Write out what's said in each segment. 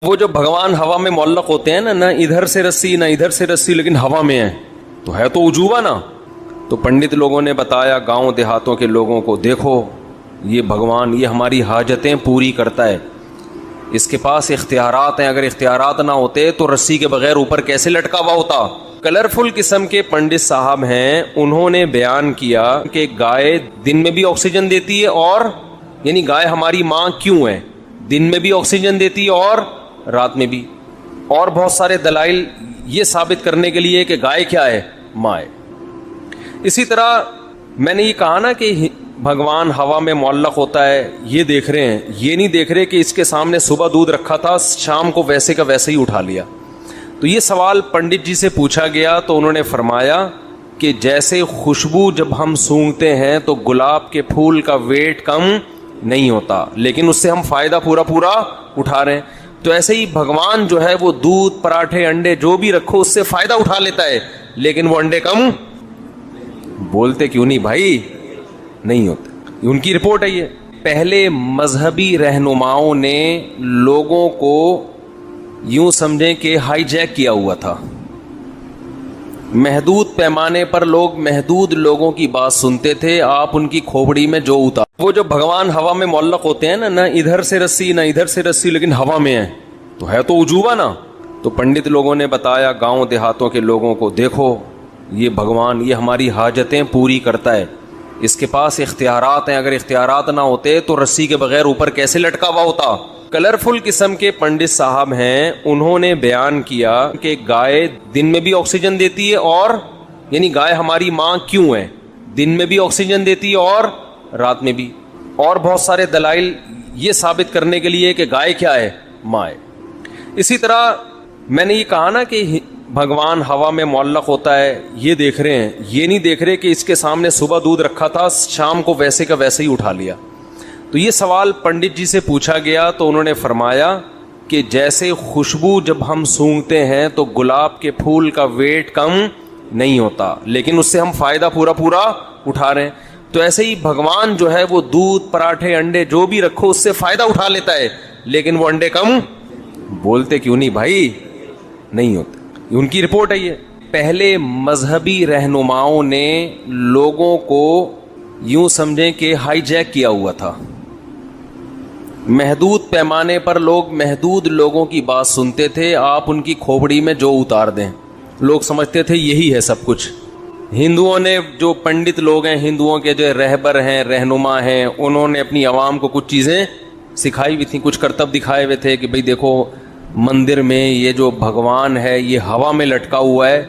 وہ جو بھگوان ہوا میں معلق ہوتے ہیں نا، نہ ادھر سے رسی نہ ادھر سے رسی، لیکن ہوا میں ہے تو عجوبہ نا. تو پنڈت لوگوں نے بتایا گاؤں دیہاتوں کے لوگوں کو، دیکھو یہ بھگوان یہ ہماری حاجتیں پوری کرتا ہے، اس کے پاس اختیارات ہیں، اگر اختیارات نہ ہوتے تو رسی کے بغیر اوپر کیسے لٹکا ہوا ہوتا. کلرفل قسم کے پنڈت صاحب ہیں، انہوں نے بیان کیا کہ گائے دن میں بھی آکسیجن دیتی ہے، اور یعنی گائے ہماری ماں کیوں ہے، دن میں بھی آکسیجن دیتی ہے اور رات میں بھی، اور بہت سارے دلائل یہ ثابت کرنے کے لیے کہ گائے کیا ہے، ماں ہے. اسی طرح میں نے یہ کہا نا کہ بھگوان ہوا میں معلق ہوتا ہے، یہ دیکھ رہے ہیں، یہ نہیں دیکھ رہے کہ اس کے سامنے صبح دودھ رکھا تھا، شام کو ویسے کا ویسے ہی اٹھا لیا. تو یہ سوال پنڈت جی سے پوچھا گیا تو انہوں نے فرمایا کہ جیسے خوشبو جب ہم سونگھتے ہیں تو گلاب کے پھول کا ویٹ کم نہیں ہوتا، لیکن اس سے ہم فائدہ پورا اٹھا رہے ہیں، تو ایسے ہی بھگوان جو ہے وہ دودھ پراٹھے انڈے جو بھی رکھو اس سے فائدہ اٹھا لیتا ہے، لیکن وہ انڈے کم بولتے کیوں نہیں بھائی، نہیں ہوتے. ان کی رپورٹ ہے. یہ پہلے مذہبی رہنماؤں نے لوگوں کو یوں سمجھیں کہ ہائی جیک کیا ہوا تھا، محدود پیمانے پر لوگ محدود لوگوں کی بات سنتے تھے، آپ ان کی کھوپڑی میں جو اتار. وہ جو بھگوان ہوا میں معلق ہوتے ہیں نا، نہ ادھر سے رسی نہ ادھر سے رسی، لیکن ہوا میں ہے تو عجوبہ نا. تو پنڈت لوگوں نے بتایا گاؤں دیہاتوں کے لوگوں کو، دیکھو یہ بھگوان یہ ہماری حاجتیں پوری کرتا ہے، اس کے پاس اختیارات ہیں، اگر اختیارات نہ ہوتے تو رسی کے بغیر اوپر کیسے لٹکا ہوا ہوتا. کلرفل قسم کے پنڈت صاحب ہیں، انہوں نے بیان کیا کہ گائے دن میں بھی آکسیجن دیتی ہے، اور یعنی گائے ہماری ماں کیوں ہے، دن میں بھی آکسیجن دیتی ہے اور رات میں بھی، اور بہت سارے دلائل یہ ثابت کرنے کے لیے کہ گائے کیا ہے، ماں ہے. اسی طرح میں نے یہ کہا نا کہ بھگوان ہوا میں معلق ہوتا ہے، یہ دیکھ رہے ہیں، یہ نہیں دیکھ رہے کہ اس کے سامنے صبح دودھ رکھا تھا، شام کو ویسے کا ویسے ہی اٹھا لیا. تو یہ سوال پنڈت جی سے پوچھا گیا تو انہوں نے فرمایا کہ جیسے خوشبو جب ہم سونگھتے ہیں تو گلاب کے پھول کا ویٹ کم نہیں ہوتا، لیکن اس سے ہم فائدہ پورا اٹھا رہے ہیں، تو ایسے ہی بھگوان جو ہے وہ دودھ پراٹھے انڈے جو بھی رکھو اس سے فائدہ اٹھا لیتا ہے، لیکن وہ انڈے کم بولتے کیوں نہیں بھائی، نہیں ہوتے. ان کی رپورٹ ہے. یہ پہلے مذہبی رہنماؤں نے لوگوں کو یوں سمجھیں کہ ہائی جیک کیا ہوا تھا، محدود پیمانے پر لوگ محدود لوگوں کی بات سنتے تھے، آپ ان کی کھوپڑی میں جو اتار دیں. لوگ سمجھتے تھے یہی ہے سب کچھ. ہندوؤں نے جو پنڈت لوگ ہیں، ہندوؤں کے جو رہبر ہیں، رہنما ہیں، انہوں نے اپنی عوام کو کچھ چیزیں سکھائی ہوئی تھیں، کچھ کرتب دکھائے ہوئے تھے کہ بھئی دیکھو مندر میں یہ جو بھگوان ہے یہ ہوا میں لٹکا ہوا ہے،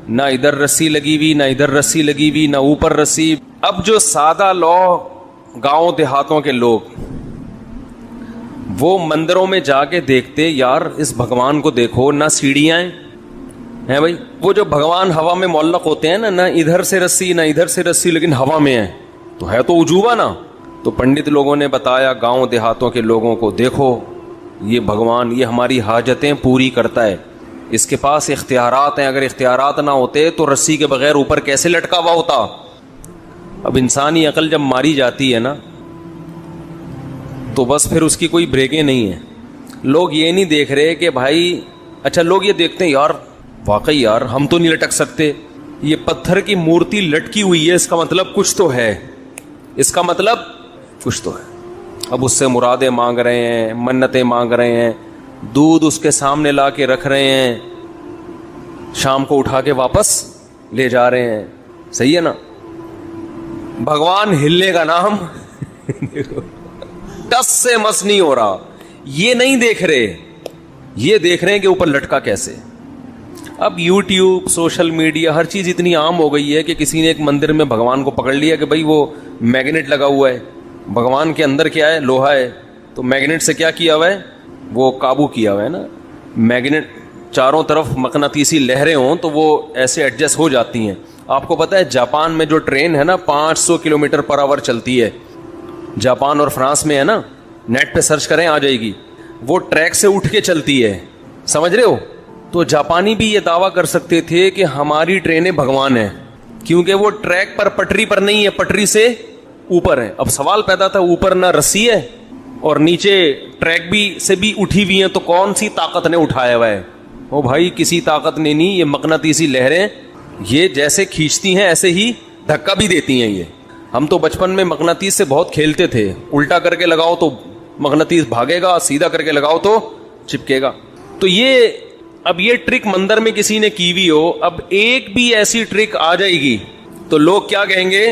نہ ادھر رسی لگی ہوئی نہ ادھر رسی لگی ہوئی نہ اوپر رسی. اب جو سادہ گاؤں دیہاتوں کے لوگ وہ مندروں میں جا کے دیکھتے، یار اس بھگوان کو دیکھو، نہ سیڑھیاں ہیں بھائی. وہ جو بھگوان ہوا میں معلق ہوتے ہیں نا، نہ ادھر سے رسی نہ ادھر سے رسی، لیکن ہوا میں ہے تو عجوبہ نا. تو پنڈت لوگوں نے بتایا گاؤں دیہاتوں کے لوگوں کو، دیکھو یہ بھگوان یہ ہماری حاجتیں پوری کرتا ہے، اس کے پاس اختیارات ہیں، اگر اختیارات نہ ہوتے تو رسی کے بغیر اوپر کیسے لٹکا ہوا ہوتا. اب انسانی عقل جب ماری جاتی ہے نا تو بس پھر اس کی کوئی بریکیں نہیں ہیں. لوگ یہ نہیں دیکھ رہے کہ بھائی، اچھا لوگ یہ دیکھتے ہیں یار واقعی یار ہم تو نہیں لٹک سکتے، یہ پتھر کی مورتی لٹکی ہوئی ہے، اس کا مطلب کچھ تو ہے، اس کا مطلب کچھ تو ہے. اب اس سے مرادیں مانگ رہے ہیں، منتیں مانگ رہے ہیں، دودھ اس کے سامنے لا کے رکھ رہے ہیں، شام کو اٹھا کے واپس لے جا رہے ہیں. صحیح ہے نا. بھگوان ہلنے کا نام ٹس سے مس نہیں ہو رہا. یہ نہیں دیکھ رہے، یہ دیکھ رہے ہیں کہ اوپر لٹکا کیسے. اب یوٹیوب، سوشل میڈیا، ہر چیز اتنی عام ہو گئی ہے کہ کسی نے ایک مندر میں بھگوان کو پکڑ لیا کہ بھائی وہ میگنیٹ لگا ہوا ہے، بھگوان کے اندر کیا ہے، لوہا ہے، تو میگنیٹ سے کیا کیا ہوا ہے، وہ قابو کیا ہوا ہے نا. میگنیٹ چاروں طرف مقناطیسی لہریں ہوں تو وہ ایسے ایڈجسٹ ہو جاتی ہیں. آپ کو پتا ہے جاپان میں جو ٹرین ہے نا 500 کلومیٹر پر آور چلتی ہے، جاپان اور فرانس میں ہے نا، نیٹ پہ سرچ کریں آ جائے گی، وہ ٹریک سے اٹھ کے چلتی ہے. سمجھ رہے ہو. تو جاپانی بھی یہ دعویٰ کر سکتے تھے کہ ہماری ٹرینیں بھگوان ہیں، کیونکہ وہ ٹریک پر پٹری پر نہیں ہے، پٹری سے اوپر ہے. اب سوال پیدا تھا اوپر نہ رسی ہے اور نیچے ٹریک بھی سے بھی اٹھی ہوئی ہیں, تو کون سی طاقت نے اٹھایا ہوا ہے؟ او بھائی کسی طاقت نے نہیں, یہ مقناطیسی لہریں یہ جیسے کھینچتی ہیں ایسے ہی دھکا بھی دیتی ہیں. یہ ہم تو بچپن میں مقناطیس سے بہت کھیلتے تھے, الٹا کر کے لگاؤ تو مقناطیس بھاگے گا, سیدھا کر کے لگاؤ تو چپکے گا. تو یہ اب یہ ٹرک مندر میں کسی نے کی ہوئی ہو, اب ایک بھی ایسی ٹرک آ جائے گی تو لوگ کیا کہیں گے؟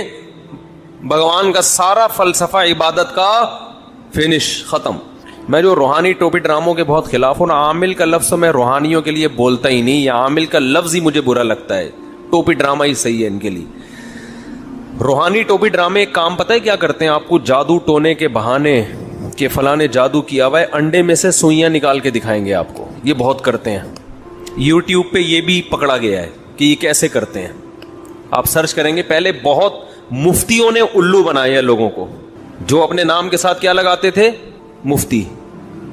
بھگوان کا سارا فلسفہ عبادت کا فنش, ختم. میں جو روحانی ٹوپی ڈراموں کے بہت خلاف ہوں نا, عامل کا لفظ میں روحانیوں کے لیے بولتا ہی نہیں, یا عامل کا لفظ ہی مجھے برا لگتا ہے. ٹوپی ڈرامہ ہی صحیح ہے ان کے لیے. روحانی ٹوپی ڈرامے ایک کام پتہ ہے کیا کرتے ہیں؟ آپ کو جادو ٹونے کے بہانے کہ فلاں نے جادو کیا ہوا ہے, انڈے میں سے سوئیاں نکال کے دکھائیں گے آپ کو. یہ بہت کرتے ہیں, یوٹیوب پہ یہ بھی پکڑا گیا ہے کہ یہ کیسے کرتے ہیں. آپ سرچ کریں گے, پہلے بہت مفتیوں نے الو بنائے ہیں لوگوں کو, جو اپنے نام کے ساتھ کیا لگاتے تھے؟ مفتی.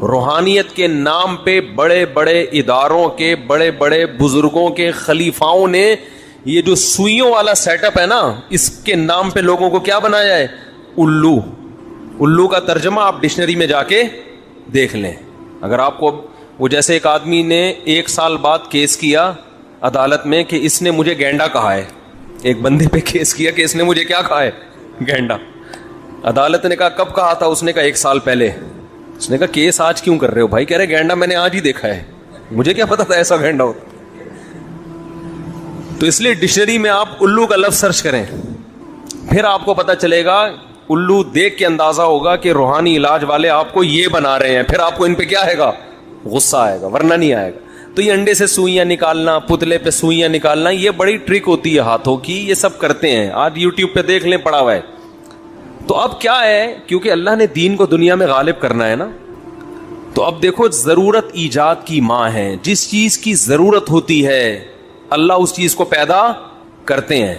روحانیت کے نام پہ بڑے بڑے اداروں کے بڑے بڑے بزرگوں کے خلیفاؤں نے یہ جو سوئیوں والا سیٹ اپ ہے نا, اس کے نام پہ لوگوں کو کیا بنایا ہے؟ الو. الو کا ترجمہ آپ ڈکشنری میں جا کے دیکھ لیں. اگر آپ کو وہ جیسے ایک آدمی نے 1 سال بعد کیس کیا عدالت میں کہ اس نے مجھے گینڈا کہا ہے, ایک بندے پہ کیس کیا کہ اس نے مجھے کیا کہا ہے؟ گینڈا. عدالت نے کہا کب کہا تھا؟ اس نے کہا 1 سال پہلے. اس نے کہا کیس آج کیوں کر رہے ہو؟ بھائی کہہ رہے گینڈا میں نے آج ہی دیکھا ہے, مجھے کیا پتا تھا ایسا گینڈا ہوتا. تو اس لیے ڈکشنری میں آپ الو کا لفظ سرچ کریں, پھر آپ کو پتا چلے گا. الو دیکھ کے اندازہ ہوگا کہ روحانی علاج والے آپ کو یہ بنا رہے ہیں, پھر آپ کو ان پہ کیا آئے گا؟ غصہ آئے گا, ورنہ نہیں آئے گا. تو یہ انڈے سے سوئیاں نکالنا, پتلے پہ سوئیاں نکالنا, یہ بڑی ٹرک ہوتی ہے ہاتھوں کی, یہ سب کرتے ہیں. آج یوٹیوب پہ دیکھ لیں, پڑا ہوا ہے. تو اب کیا ہے, کیونکہ اللہ نے دین کو دنیا میں غالب کرنا ہے نا, تو اب دیکھو ضرورت ایجاد کی ماں ہے. جس چیز کی ضرورت ہوتی ہے اللہ اس چیز کو پیدا کرتے ہیں.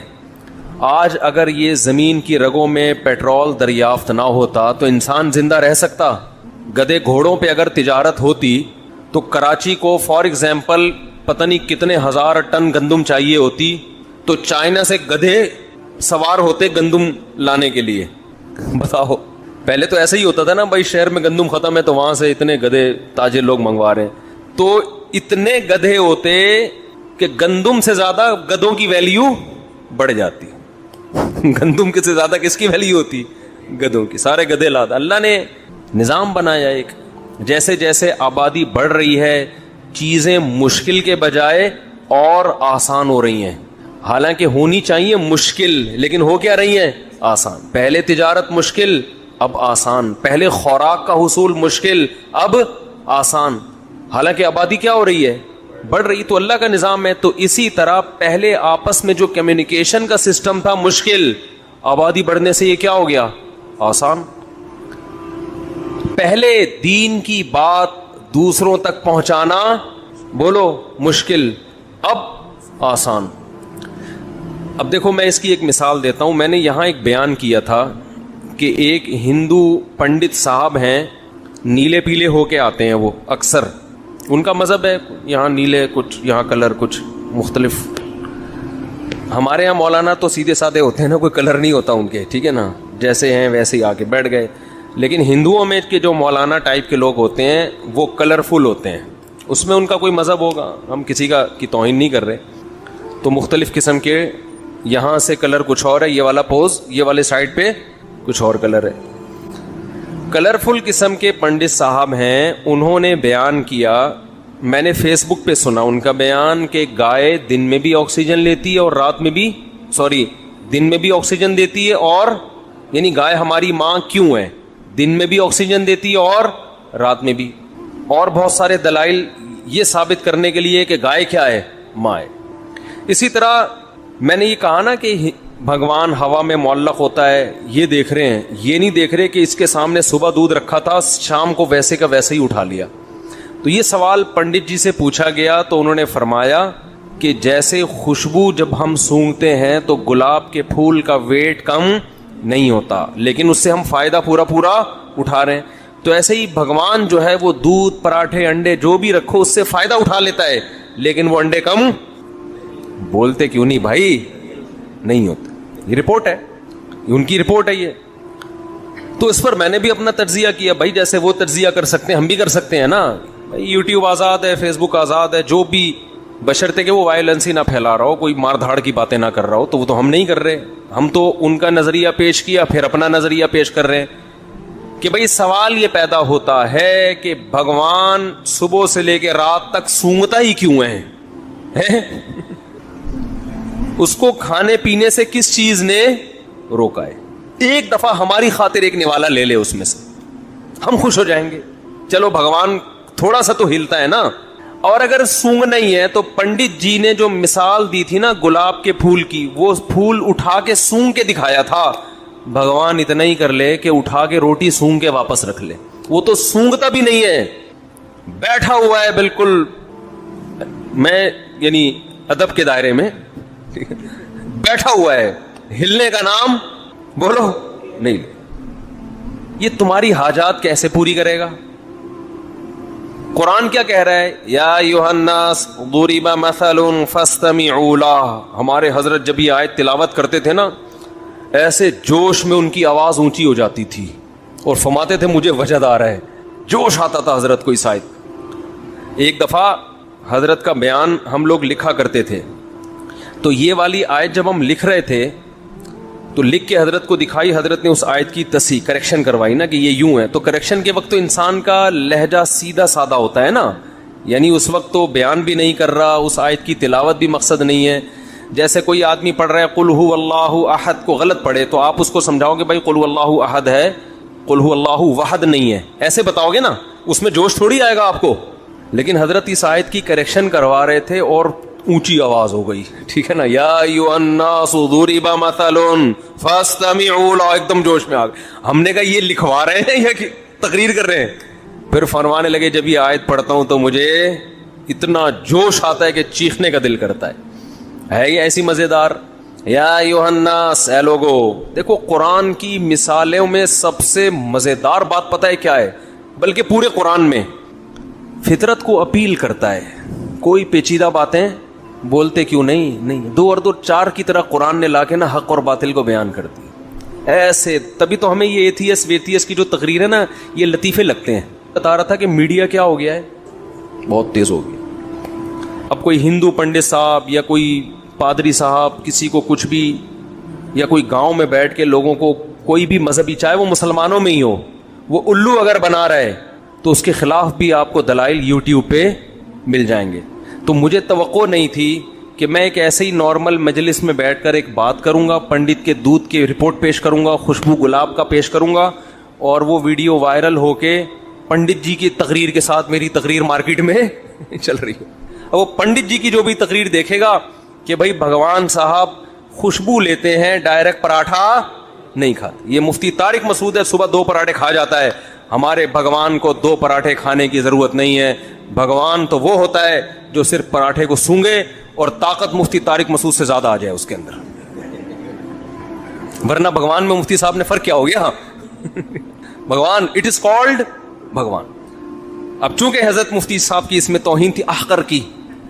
آج اگر یہ زمین کی رگوں میں پیٹرول دریافت نہ ہوتا تو انسان زندہ رہ سکتا؟ گدے گھوڑوں پہ اگر تجارت ہوتی تو کراچی کو فار ایگزامپل پتہ نہیں کتنے 1000 ٹن گندم چاہیے ہوتی, تو چائنا سے گدھے سوار ہوتے گندم لانے کے لیے. بتاؤ, پہلے تو ایسا ہی ہوتا تھا نا, بھائی شہر میں گندم ختم ہے تو وہاں سے اتنے گدھے تاجر لوگ منگوا رہے ہیں. تو اتنے گدھے ہوتے کہ گندم سے زیادہ گدھوں کی ویلیو بڑھ جاتی. گندم کے سے زیادہ کس کی ویلیو ہوتی؟ گدھوں کی. سارے گدھے لاتا. اللہ نے نظام بنایا ایک, جیسے جیسے آبادی بڑھ رہی ہے چیزیں مشکل کے بجائے اور آسان ہو رہی ہیں. حالانکہ ہونی چاہیے مشکل, لیکن ہو کیا رہی ہیں؟ آسان. پہلے تجارت مشکل, اب آسان. پہلے خوراک کا حصول مشکل, اب آسان. حالانکہ آبادی کیا ہو رہی ہے؟ بڑھ رہی. تو اللہ کا نظام ہے. تو اسی طرح پہلے آپس میں جو کمیونیکیشن کا سسٹم تھا مشکل, آبادی بڑھنے سے یہ کیا ہو گیا؟ آسان. پہلے دین کی بات دوسروں تک پہنچانا بولو مشکل, اب آسان. اب دیکھو میں اس کی ایک مثال دیتا ہوں. میں نے یہاں ایک بیان کیا تھا کہ ایک ہندو پنڈت صاحب ہیں, نیلے پیلے ہو کے آتے ہیں وہ اکثر, ان کا مذہب ہے, یہاں نیلے کچھ, یہاں کلر کچھ مختلف. ہمارے یہاں مولانا تو سیدھے سادے ہوتے ہیں نا, کوئی کلر نہیں ہوتا ان کے, ٹھیک ہے نا, جیسے ہیں ویسے ہی آ کے بیٹھ گئے. لیکن ہندوؤں میں کے جو مولانا ٹائپ کے لوگ ہوتے ہیں وہ کلرفل ہوتے ہیں, اس میں ان کا کوئی مذہب ہوگا, ہم کسی کا کی توہین نہیں کر رہے. تو مختلف قسم کے, یہاں سے کلر کچھ اور ہے, یہ والا پوز, یہ والے سائڈ پہ کچھ اور کلر ہے. کلرفل قسم کے پنڈت صاحب ہیں, انہوں نے بیان کیا, میں نے فیس بک پہ سنا ان کا بیان کہ گائے دن میں بھی آکسیجن لیتی ہے اور رات میں بھی, دن میں بھی آکسیجن دیتی ہے, اور یعنی گائے ہماری ماں کیوں ہے, دن میں بھی آکسیجن دیتی ہے اور رات میں بھی. اور بہت سارے دلائل یہ ثابت کرنے کے لیے کہ گائے کیا ہے؟ ماں ہے. اسی طرح میں نے یہ کہا نا کہ بھگوان ہوا میں معلق ہوتا ہے, یہ دیکھ رہے ہیں, یہ نہیں دیکھ رہے کہ اس کے سامنے صبح دودھ رکھا تھا, شام کو ویسے کا ویسے ہی اٹھا لیا. تو یہ سوال پنڈت جی سے پوچھا گیا تو انہوں نے فرمایا کہ جیسے خوشبو جب ہم سونگھتے ہیں تو گلاب کے پھول کا ویٹ کم نہیں ہوتا, لیکن اس سے ہم فائدہ پورا اٹھا رہے ہیں. تو ایسے ہی بھگوان جو ہے وہ دودھ, پراٹھے, انڈے جو بھی رکھو اس سے فائدہ اٹھا لیتا ہے, لیکن وہ انڈے کم بولتے کیوں نہیں بھائی؟ نہیں ہوتے. یہ رپورٹ ہے, ان کی رپورٹ ہے یہ. تو اس پر میں نے بھی اپنا تجزیہ کیا. بھائی جیسے وہ تجزیہ کر سکتے ہیں ہم بھی کر سکتے ہیں نا. یوٹیوب آزاد ہے, فیس بک آزاد ہے, جو بھی, بشرطے کہ وہ وائلنس ہی نہ پھیلا رہا ہو, کوئی مار دھاڑ کی باتیں نہ کر رہا ہو. تو وہ تو ہم نہیں کر رہے, ہم تو ان کا نظریہ پیش کیا پھر اپنا نظریہ پیش کر رہے ہیں کہ بھئی سوال یہ پیدا ہوتا ہے کہ بھگوان صبح سے لے کے رات تک سونگتا ہی کیوں ہے؟ اس کو کھانے پینے سے کس چیز نے روکا ہے؟ ایک دفعہ ہماری خاطر ایک نوالا لے لے اس میں سے, ہم خوش ہو جائیں گے. چلو بھگوان تھوڑا سا تو ہلتا ہے نا. اور اگر سونگ نہیں ہے تو پنڈت جی نے جو مثال دی تھی نا گلاب کے پھول کی, وہ پھول اٹھا کے سونگ کے دکھایا تھا. بھگوان اتنا ہی کر لے کہ اٹھا کے روٹی سونگ کے واپس رکھ لے. وہ تو سونگتا بھی نہیں ہے, بیٹھا ہوا ہے بالکل, میں یعنی ادب کے دائرے میں بیٹھا ہوا ہے, ہلنے کا نام بولو نہیں. یہ تمہاری حاجات کیسے پوری کرے گا؟ قرآن کیا کہہ رہا ہے؟ یا ایھا الناس ضرب مثل فاستمعوا لہ. ہمارے حضرت جب یہ آیت تلاوت کرتے تھے نا, ایسے جوش میں ان کی آواز اونچی ہو جاتی تھی اور فرماتے تھے مجھے وجد آ رہا ہے. جوش آتا تھا حضرت کو اس آیت. ایک دفعہ حضرت کا بیان ہم لوگ لکھا کرتے تھے, تو یہ والی آیت جب ہم لکھ رہے تھے تو لکھ کے حضرت کو دکھائی. حضرت نے اس آیت کی تصحیح کریکشن کروائی نا کہ یہ یوں ہے. تو کریکشن کے وقت تو انسان کا لہجہ سیدھا سادہ ہوتا ہے نا, یعنی اس وقت تو بیان بھی نہیں کر رہا, اس آیت کی تلاوت بھی مقصد نہیں ہے. جیسے کوئی آدمی پڑھ رہا ہے قل هو اللہ احد کو غلط پڑھے تو آپ اس کو سمجھاؤ کہ بھائی قل هو اللہ احد ہے, قل هو اللہ وحد نہیں ہے, ایسے بتاؤ گے نا, اس میں جوش تھوڑی آئے گا آپ کو. لیکن حضرت اس آیت کی کریکشن کروا رہے تھے اور اونچی آواز ہو گئی, ٹھیک ہے نا, یا ایھا الناس ضرب مثل فاستمعوا لہ, ایک دم جوش میں آ گئے. ہم نے کہا یہ لکھوا رہے ہیں یا کہ تقریر کر رہے ہیں؟ پھر فرمانے لگے جب یہ آیت پڑھتا ہوں تو مجھے اتنا جوش آتا ہے کہ چیخنے کا دل کرتا ہے یہ ایسی مزیدار. یا ایھا الناس, اے لوگو. دیکھو قرآن کی مثالوں میں سب سے مزیدار بات پتہ ہے کیا ہے؟ بلکہ پورے قرآن میں فطرت کو اپیل کرتا ہے. کوئی پیچیدہ باتیں بولتے کیوں نہیں, دو اور دو چار کی طرح قرآن نے لا کے نا حق اور باطل کو بیان کر دی ایسے. تبھی تو ہمیں یہ ایتھیس ویتھیس کی جو تقریر ہے نا یہ لطیفے لگتے ہیں. بتا رہا تھا کہ میڈیا کیا ہو گیا ہے, بہت تیز ہو گیا. اب کوئی ہندو پنڈت صاحب یا کوئی پادری صاحب کسی کو کچھ بھی, یا کوئی گاؤں میں بیٹھ کے لوگوں کو کوئی بھی مذہبی, چاہے وہ مسلمانوں میں ہی ہو, وہ الو اگر بنا رہے تو اس کے خلاف بھی آپ کو دلائل یوٹیوب پہ مل جائیں گے. تو مجھے توقع نہیں تھی کہ میں ایک ایسے ہی نارمل مجلس میں بیٹھ کر ایک بات کروں گا, پنڈت کے دودھ کی رپورٹ پیش کروں گا, خوشبو گلاب کا پیش کروں گا, اور وہ ویڈیو وائرل ہو کے پنڈت جی کی تقریر کے ساتھ میری تقریر مارکیٹ میں چل رہی ہے. وہ پنڈت جی کی جو بھی تقریر دیکھے گا کہ بھائی بھگوان صاحب خوشبو لیتے ہیں, ڈائریکٹ پراٹھا نہیں کھاتے. یہ مفتی طارق مسعود ہے, صبح 2 پراٹھے کھا جاتا ہے. ہمارے بھگوان کو 2 پراٹھے کھانے کی ضرورت نہیں ہے. بھگوان تو وہ ہوتا ہے جو صرف پراٹھے کو سونگے اور طاقت مفتی طارق مسعود سے زیادہ آ جائے اس کے اندر, ورنہ بھگوان میں مفتی صاحب نے فرق کیا ہو گیا؟ بھگوان اٹ از کالڈ بھگوان. اب چونکہ حضرت مفتی صاحب کی اس میں توہین تھی احقر کی,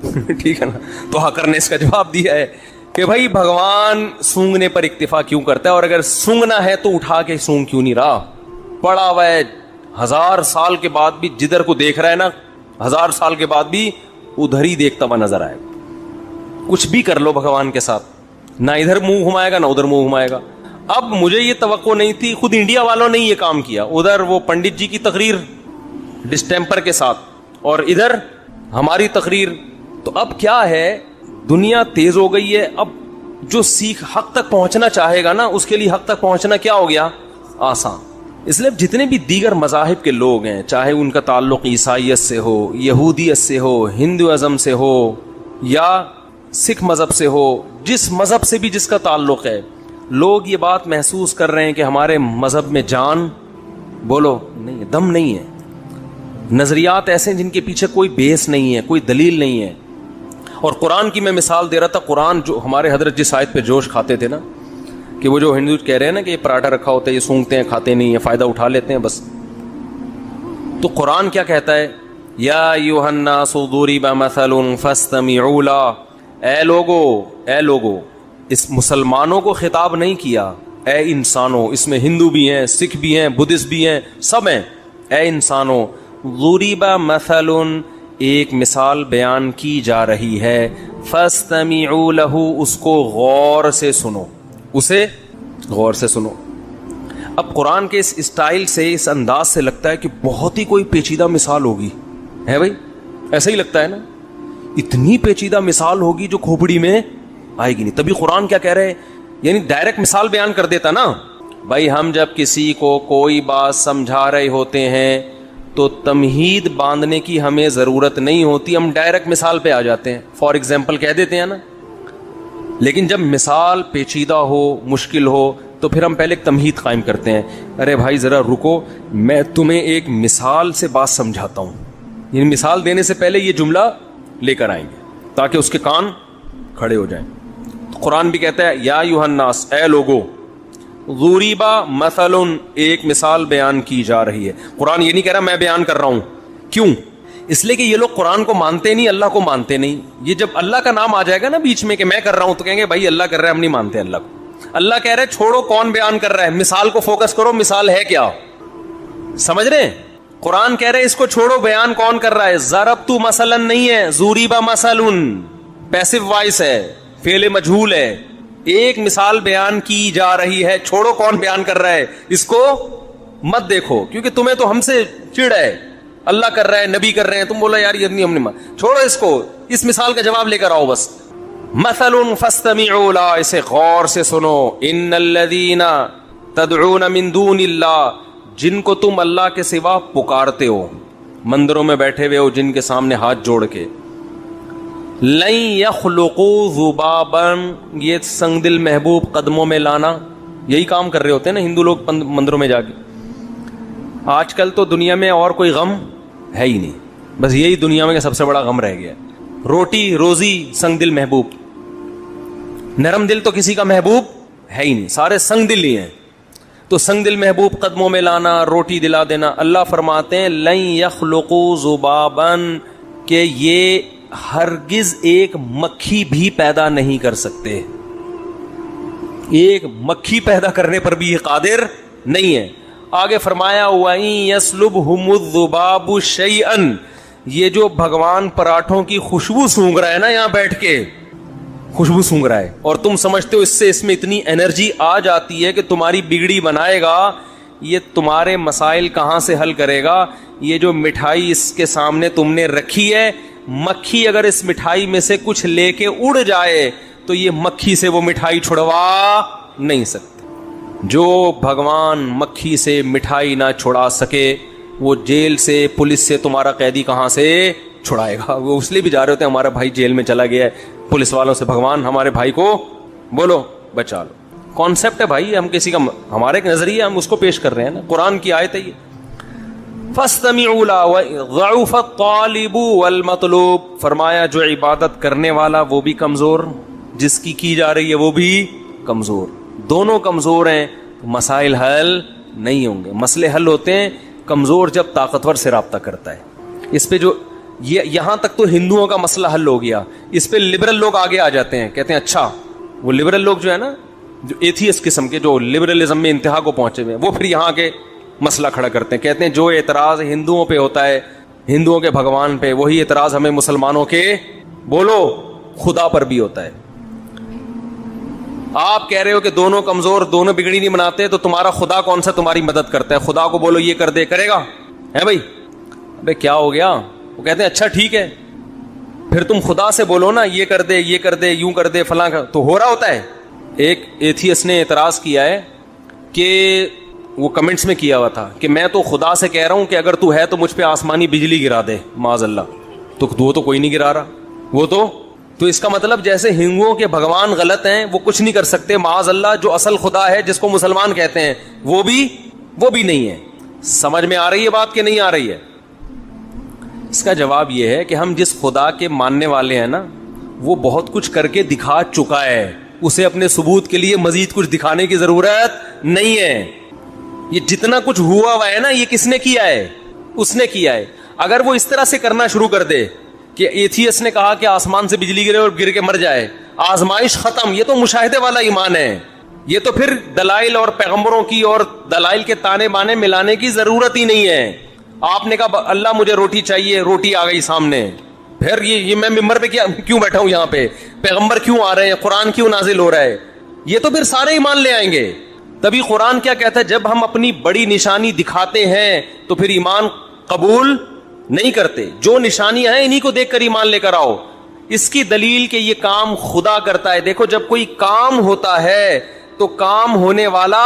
ٹھیک ہے نا, تو حقر نے اس کا جواب دیا ہے کہ بھائی بھگوان سونگنے پر اکتفا کیوں کرتا ہے, اور اگر سونگنا ہے تو اٹھا کے سونگ کیوں نہیں رہا؟ پڑا ہوا ہے 1000 سال کے بعد بھی جدھر کو دیکھ رہا ہے نا, 1000 سال کے بعد بھی ادھر ہی دیکھتا ہوا نظر آئے. کچھ بھی کر لو بھگوان کے ساتھ, نہ ادھر منہ گھمائے گا نہ ادھر منہ گھمائے گا. اب مجھے یہ توقع نہیں تھی, خود انڈیا والوں نے یہ کام کیا, ادھر وہ پنڈت جی کی تقریر ڈسٹیمپر کے ساتھ اور ادھر ہماری تقریر. تو اب کیا ہے, دنیا تیز ہو گئی ہے. اب جو سیکھ حق تک پہنچنا چاہے گا نا اس کے لیے حق تک پہنچنا کیا ہو گیا, آسان. اس لیے جتنے بھی دیگر مذاہب کے لوگ ہیں, چاہے ان کا تعلق عیسائیت سے ہو, یہودیت سے ہو, ہندوازم سے ہو یا سکھ مذہب سے ہو, جس مذہب سے بھی جس کا تعلق ہے, لوگ یہ بات محسوس کر رہے ہیں کہ ہمارے مذہب میں جان بولو نہیں ہے, دم نہیں ہے. نظریات ایسے ہیں جن کے پیچھے کوئی بیس نہیں ہے, کوئی دلیل نہیں ہے. اور قرآن کی میں مثال دے رہا تھا. قرآن جو ہمارے حضرت جس آیت پہ جوش کھاتے تھے نا, کہ وہ جو ہندو کہہ رہے ہیں نا کہ یہ پراٹھا رکھا ہوتا ہے, یہ سونگتے ہیں, کھاتے نہیں ہیں, فائدہ اٹھا لیتے ہیں بس. تو قرآن کیا کہتا ہے, یا ایھا الناس ضرب مثل فاستمعوا لہ, اے لوگو, اس مسلمانوں کو خطاب نہیں کیا, اے انسانوں، اس میں ہندو بھی ہیں، سکھ بھی ہیں، بدھسٹ بھی ہیں، سب ہیں. اے انسانوں، ضُرِبَ مَثَلٌ، ایک مثال بیان کی جا رہی ہے، فَاسْتَمِعُوا لَهُ، اس کو غور سے سنو، اسے غور سے سنو. اب قرآن کے اس اسٹائل سے، اس انداز سے لگتا ہے کہ بہت ہی کوئی پیچیدہ مثال ہوگی، ہے بھائی؟ ایسا ہی لگتا ہے نا، اتنی پیچیدہ مثال ہوگی جو کھوپڑی میں آئے گی نہیں. تبھی قرآن کیا کہہ رہے ہیں، یعنی ڈائریکٹ مثال بیان کر دیتا نا. بھائی ہم جب کسی کو کوئی بات سمجھا رہے ہوتے ہیں تو تمہید باندھنے کی ہمیں ضرورت نہیں ہوتی، ہم ڈائریکٹ مثال پہ آ جاتے ہیں، فار ایگزامپل کہہ دیتے ہیں نا. لیکن جب مثال پیچیدہ ہو، مشکل ہو، تو پھر ہم پہلے ایک تمہید قائم کرتے ہیں. ارے بھائی ذرا رکو، میں تمہیں ایک مثال سے بات سمجھاتا ہوں. یعنی مثال دینے سے پہلے یہ جملہ لے کر آئیں گے تاکہ اس کے کان کھڑے ہو جائیں. تو قرآن بھی کہتا ہے یا ایھا الناس، اے لوگو، ضُرِبَ مثل، ایک مثال بیان کی جا رہی ہے. قرآن یہ نہیں کہہ رہا میں بیان کر رہا ہوں. کیوں؟ اس لیے کہ یہ لوگ قرآن کو مانتے نہیں، اللہ کو مانتے نہیں. یہ جب اللہ کا نام آ جائے گا نا بیچ میں کہ میں کر رہا ہوں، تو کہیں گے بھائی اللہ کر رہا ہے، ہم نہیں مانتے اللہ کو. اللہ کہہ رہے چھوڑو کون بیان کر رہا ہے، مثال کو فوکس کرو، مثال ہے کیا، سمجھ رہے ہیں؟ قرآن کہہ رہے اس کو چھوڑو، بیان کون کر رہا ہے. ضربت مثلا نہیں ہے، ضُرِبَ مثل پیسو وائس ہے، فعل مجہول ہے. ایک مثال بیان کی جا رہی ہے، چھوڑو کون بیان کر رہا ہے، اس کو مت دیکھو، کیونکہ تمہیں تو ہم سے چڑ ہے، اللہ کر رہا ہے، نبی کر رہے ہیں، تم بولا یار یہ نہیں، ہم نے چھوڑو اس کو، اس مثال کا جواب لے کر آؤ بس. مثل فاستمعوا لا، اسے غور سے سنو. ان الذین تدعون من دون اللہ، جن کو تم اللہ کے سوا پکارتے ہو، مندروں میں بیٹھے ہوئے ہو جن کے سامنے ہاتھ جوڑ کے، لن یخلقوا ذبابا، یہ سنگ دل محبوب قدموں میں لانا، یہی کام کر رہے ہوتے ہیں نا ہندو لوگ مندروں میں جا کے. آج کل تو دنیا میں اور کوئی غم ہے ہی نہیں، بس یہی دنیا میں سب سے بڑا غم رہ گیا. روٹی روزی سنگ دل محبوب، نرم دل تو کسی کا محبوب ہے ہی نہیں، سارے سنگ دل ہی ہیں. تو سنگ دل محبوب قدموں میں لانا، روٹی دلا دینا. اللہ فرماتے ہیں لن یخلقوا ذبابا، کہ یہ ہرگز ایک مکھی بھی پیدا نہیں کر سکتے. ایک مکھی پیدا کرنے پر بھی یہ قادر نہیں ہے. آگے فرمایا وَإِن يَسْلُبْهُمُ الذُّبَابُ شَيْئًا، یہ جو بھگوان پراٹھوں کی خوشبو سونگ رہا ہے نا، یہاں بیٹھ کے خوشبو سونگ رہا ہے، اور تم سمجھتے ہو اس میں اتنی انرجی آ جاتی ہے کہ تمہاری بگڑی بنائے گا. یہ تمہارے مسائل کہاں سے حل کرے گا؟ یہ جو مٹھائی اس کے سامنے تم نے رکھی ہے، مکھی اگر اس مٹھائی میں سے کچھ لے کے اڑ جائے تو یہ مکھی سے وہ مٹھائی چھڑوا نہیں سکتی. جو بھگوان مکھی سے مٹھائی نہ چھڑا سکے، وہ جیل سے، پولیس سے تمہارا قیدی کہاں سے چھڑائے گا؟ وہ اس لیے بھی جا رہے ہوتے ہیں ہمارا بھائی جیل میں چلا گیا ہے، پولیس والوں سے بھگوان ہمارے بھائی کو بولو بچا لو. کانسیپٹ ہے بھائی، ہم کسی کا، ہمارا ایک نظریہ ہم اس کو پیش کر رہے ہیں نا، قرآن کی آیت ہے یہ. فاستمعوا له وضعف الطالب والمطلوب، فرمایا جو عبادت کرنے والا وہ بھی کمزور، جس کی جا رہی ہے وہ بھی کمزور، دونوں کمزور ہیں، مسائل حل نہیں ہوں گے. مسئلے حل ہوتے ہیں کمزور جب طاقتور سے رابطہ کرتا ہے. اس پہ جو یہاں تک تو ہندوؤں کا مسئلہ حل ہو گیا، اس پہ لبرل لوگ آگے آ جاتے ہیں، کہتے ہیں اچھا وہ لبرل لوگ جو ہے نا، جو ایتھیسٹ قسم کے، جو لبرلزم میں انتہا کو پہنچے ہوئے، وہ پھر یہاں کے مسئلہ کھڑا کرتے ہیں، کہتے ہیں جو اعتراض ہندوؤں پہ ہوتا ہے، ہندوؤں کے بھگوان پہ، وہی اعتراض ہمیں مسلمانوں کے بولو خدا پر بھی ہوتا ہے. آپ کہہ رہے ہو کہ دونوں کمزور، دونوں بگڑی نہیں بناتے، تو تمہارا خدا کون سا تمہاری مدد کرتا ہے؟ خدا کو بولو یہ کر دے، کرے گا؟ ہے بھائی؟ ابے کیا ہو گیا؟ وہ کہتے ہیں اچھا ٹھیک ہے، پھر تم خدا سے بولو نا یہ کر دے، یہ کر دے، یوں کر دے، فلاں کا تو ہو رہا ہوتا ہے. ایک ایتھیسٹ نے اعتراض کیا ہے کہ وہ کمنٹس میں کیا ہوا تھا کہ میں تو خدا سے کہہ رہا ہوں کہ اگر تو ہے تو مجھ پہ آسمانی بجلی گرا دے، معاذ اللہ. تو وہ تو کوئی نہیں گرا رہا، وہ تو اس کا مطلب جیسے ہندوؤں کے بھگوان غلط ہیں، وہ کچھ نہیں کر سکتے، معاذ اللہ جو اصل خدا ہے جس کو مسلمان کہتے ہیں وہ بھی نہیں ہے. سمجھ میں آ رہی ہے بات کہ نہیں آ رہی ہے؟ اس کا جواب یہ ہے کہ ہم جس خدا کے ماننے والے ہیں نا، وہ بہت کچھ کر کے دکھا چکا ہے، اسے اپنے ثبوت کے لیے مزید کچھ دکھانے کی ضرورت نہیں ہے. یہ جتنا کچھ ہوا ہوا ہے نا، یہ کس نے کیا ہے؟ اس نے کیا ہے. اگر وہ اس طرح سے کرنا شروع کر دے کہ ایتھیسٹ نے کہا کہ آسمان سے بجلی گرے اور گر کے مر جائے، آزمائش ختم، یہ تو مشاہدے والا ایمان ہے. یہ تو پھر دلائل اور پیغمبروں کی اور دلائل کے تانے بانے ملانے کی ضرورت ہی نہیں ہے. آپ نے کہا اللہ مجھے روٹی چاہیے، روٹی آ گئی سامنے. پھر یہ میں ممبر پہ کیوں بیٹھا ہوں یہاں پہ؟ پیغمبر کیوں آ رہے ہیں؟ قرآن کیوں نازل ہو رہا ہے؟ یہ تو پھر سارے ایمان لے آئیں گے. تبھی قرآن کیا کہتا ہے؟ جب ہم اپنی بڑی نشانی دکھاتے ہیں تو پھر ایمان قبول نہیں کرتے. جو نشانیاں ہیں انہی کو دیکھ کر ایمان لے کر آؤ. اس کی دلیل کہ یہ کام خدا کرتا ہے. دیکھو جب کوئی کام ہوتا ہے تو کام ہونے والا،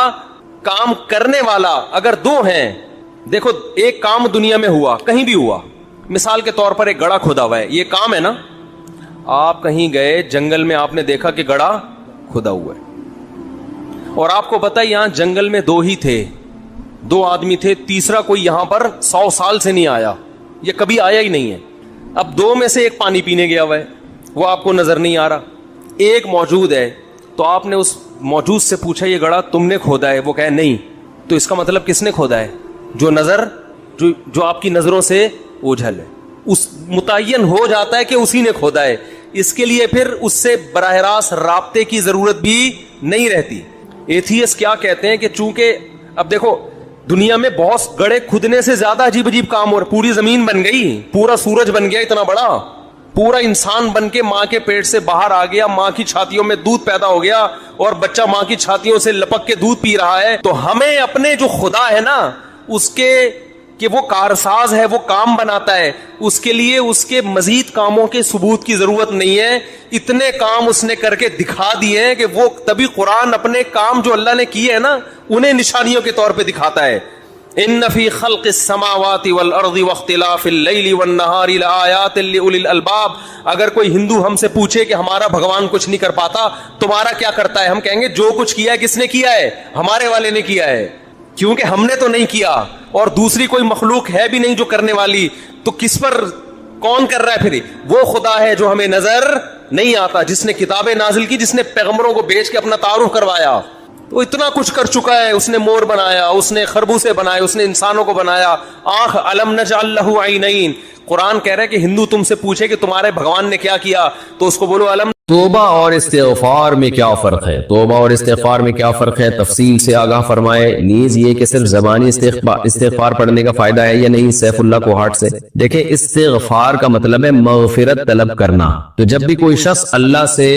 کام کرنے والا اگر دو ہیں، دیکھو ایک کام دنیا میں ہوا، کہیں بھی ہوا، مثال کے طور پر ایک گڑھا کھدا ہوا ہے، یہ کام ہے نا. آپ کہیں گئے جنگل میں، آپ نے دیکھا کہ گڑھا کھدا ہوا ہے، اور آپ کو پتا یہاں جنگل میں دو ہی تھے، دو آدمی تھے، تیسرا کوئی یہاں پر 100 سال سے نہیں آیا، یہ کبھی آیا ہی نہیں ہے. اب دو میں سے ایک پانی پینے گیا ہوا ہے، وہ آپ کو نظر نہیں آ رہا. ایک موجود ہے، تو آپ نے اس موجود سے پوچھا یہ گڑھا تم نے کھودا ہے؟ وہ کہے نہیں. تو اس کا مطلب کس نے کھودا ہے؟ جو آپ کی نظروں سے اوجھل ہے، اس متعین ہو جاتا ہے کہ اسی نے کھودا ہے. اس کے لیے پھر اس سے براہ راست رابطے کی ضرورت بھی نہیں رہتی. ایتھیس کیا کہتے ہیں کہ چونکہ اب دیکھو دنیا میں بہت گڑھے کھدنے سے زیادہ عجیب عجیب کام ہو رہے. پوری زمین بن گئی، پورا سورج بن گیا اتنا بڑا، پورا انسان بن کے ماں کے پیٹ سے باہر آ گیا، ماں کی چھاتیوں میں دودھ پیدا ہو گیا اور بچہ ماں کی چھاتیوں سے لپک کے دودھ پی رہا ہے. تو ہمیں اپنے جو خدا ہے نا اس کے کہ وہ کارساز ہے، وہ کام بناتا ہے، اس کے لیے اس کے مزید کاموں کے ثبوت کی ضرورت نہیں ہے. اتنے کام اس نے کر کے دکھا دیے ہیں کہ وہ تبھی قرآن اپنے کام جو اللہ نے کیے ہیں نا انہیں نشانیوں کے طور پہ دکھاتا ہے. ان فی خلق السماوات والارض واختلاف اللیل والنہار لآیات لأولی الالباب. اگر کوئی ہندو ہم سے پوچھے کہ ہمارا بھگوان کچھ نہیں کر پاتا، تمہارا کیا کرتا ہے؟ ہم کہیں گے جو کچھ کیا ہے کس نے کیا ہے؟ ہمارے والے نے کیا ہے، کیونکہ ہم نے تو نہیں کیا اور دوسری کوئی مخلوق ہے بھی نہیں جو کرنے والی. تو کس پر کون کر رہا ہے پھر؟ وہ خدا ہے جو ہمیں نظر نہیں آتا، جس نے کتابیں نازل کی، جس نے پیغمبروں کو بھیج کے اپنا تعارف کروایا. وہ اتنا کچھ کر چکا ہے. اس نے مور بنایا، اس نے خربوزے بنائے، اس نے انسانوں کو بنایا. آنکھ الم نجعل لہ عینین. قرآن کہہ رہا ہے کہ ہندو تم سے پوچھے کہ تمہارے بھگوان نے کیا کیا تو اس کو بولو الم. توبہ اور استغفار میں کیا فرق ہے؟ توبہ اور استغفار میں کیا فرق ہے؟ تفصیل سے آگاہ فرمائے. نیز یہ کہ صرف زبانی استغفار پڑھنے کا فائدہ ہے یا نہیں؟ سیف اللہ کوہاٹ سے. دیکھیں استغفار کا مطلب ہے مغفرت طلب کرنا. تو جب بھی کوئی شخص اللہ سے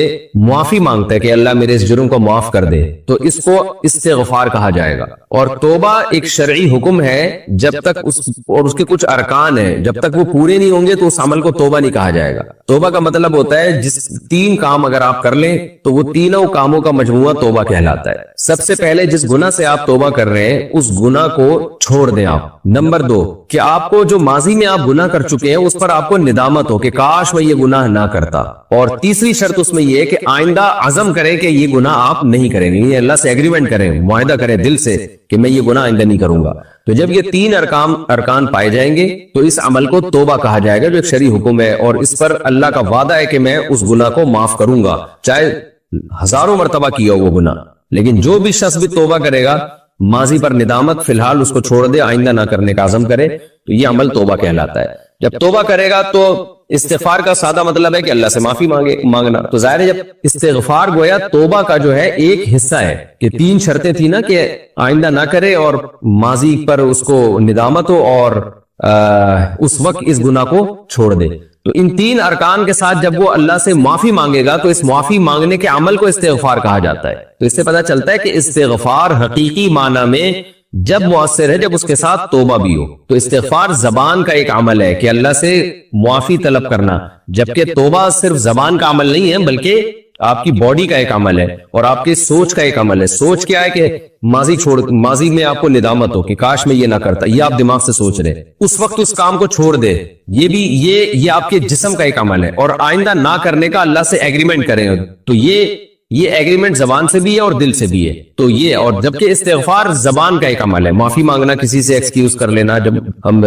معافی مانگتا ہے کہ اللہ میرے اس جرم کو معاف کر دے تو اس کو استغفار کہا جائے گا. اور توبہ ایک شرعی حکم ہے، جب تک اور اس کے کچھ ارکان ہیں، جب تک وہ پورے نہیں ہوں گے تو اس عمل کو توبہ نہیں کہا جائے گا. توبہ کا مطلب ہوتا ہے جس 3 کام اگر آپ کر لیں تو وہ تینوں کاموں کا مجموعہ توبہ کہلاتا ہے. سب سے پہلے جس گناہ سے آپ توبہ کر رہے ہیں اس گناہ کو چھوڑ دیں آپ. نمبر 2 کہ آپ کو جو ماضی میں آپ گناہ کر چکے ہیں اس پر آپ کو ندامت ہو کہ کاش میں یہ گناہ نہ کرتا. اور تیسری شرط اس میں یہ ہے کہ آئندہ عزم کریں کہ یہ گناہ آپ نہیں کریں گے، یہ اللہ سے ایگریمنٹ کریں، معاہدہ کریں دل سے کہ میں یہ گناہ آئندہ نہیں کروں گا. تو جب یہ 3 ارکان پائے جائیں گے تو اس عمل کو توبہ کہا جائے گا، جو ایک شرعی حکم ہے. اور اس پر اللہ کا وعدہ ہے کہ میں اس گناہ کو معاف کروں گا، چاہے ہزاروں مرتبہ کیا ہو وہ گناہ. لیکن جو بھی شخص بھی توبہ کرے گا، ماضی پر ندامت فی الحال اس کو چھوڑ دے، آئندہ نہ کرنے کا عزم کرے، تو یہ عمل توبہ کہلاتا ہے. جب توبہ کرے گا تو استغفار کا سادہ مطلب ہے کہ اللہ سے معافی مانگنا. تو ظاہر ہے جب استغفار گویا توبہ کا جو ہے ایک حصہ ہے کہ 3 شرطیں تھی نا کہ آئندہ نہ کرے اور ماضی پر اس کو ندامت ہو اور اس وقت اس گناہ کو چھوڑ دے. تو ان 3 ارکان کے ساتھ جب وہ اللہ سے معافی مانگے گا تو اس معافی مانگنے کے عمل کو استغفار کہا جاتا ہے. تو اس سے پتہ چلتا ہے کہ استغفار حقیقی معنی میں جب مؤثر ہے جب اس کے ساتھ توبہ بھی ہو. تو استغفار زبان کا ایک عمل ہے کہ اللہ سے معافی طلب کرنا، جبکہ توبہ صرف زبان کا عمل نہیں ہے بلکہ آپ کی باڈی کا ایک عمل ہے اور آپ کی سوچ کا ایک عمل ہے. سوچ کیا ہے کہ ماضی میں آپ کو ندامت ہو کہ کاش میں یہ نہ کرتا، یہ آپ دماغ سے سوچ رہے، اس وقت اس کام کو چھوڑ دے. یہ آپ کے جسم کا ایک عمل ہے. اور آئندہ نہ کرنے کا اللہ سے ایگریمنٹ کریں تو یہ ایگریمنٹ زبان سے بھی ہے اور دل سے بھی ہے. تو یہ، اور جبکہ استغفار زبان کا ایک عمل ہے، معافی مانگنا، کسی سے ایکسکیوز کر لینا. جب ہم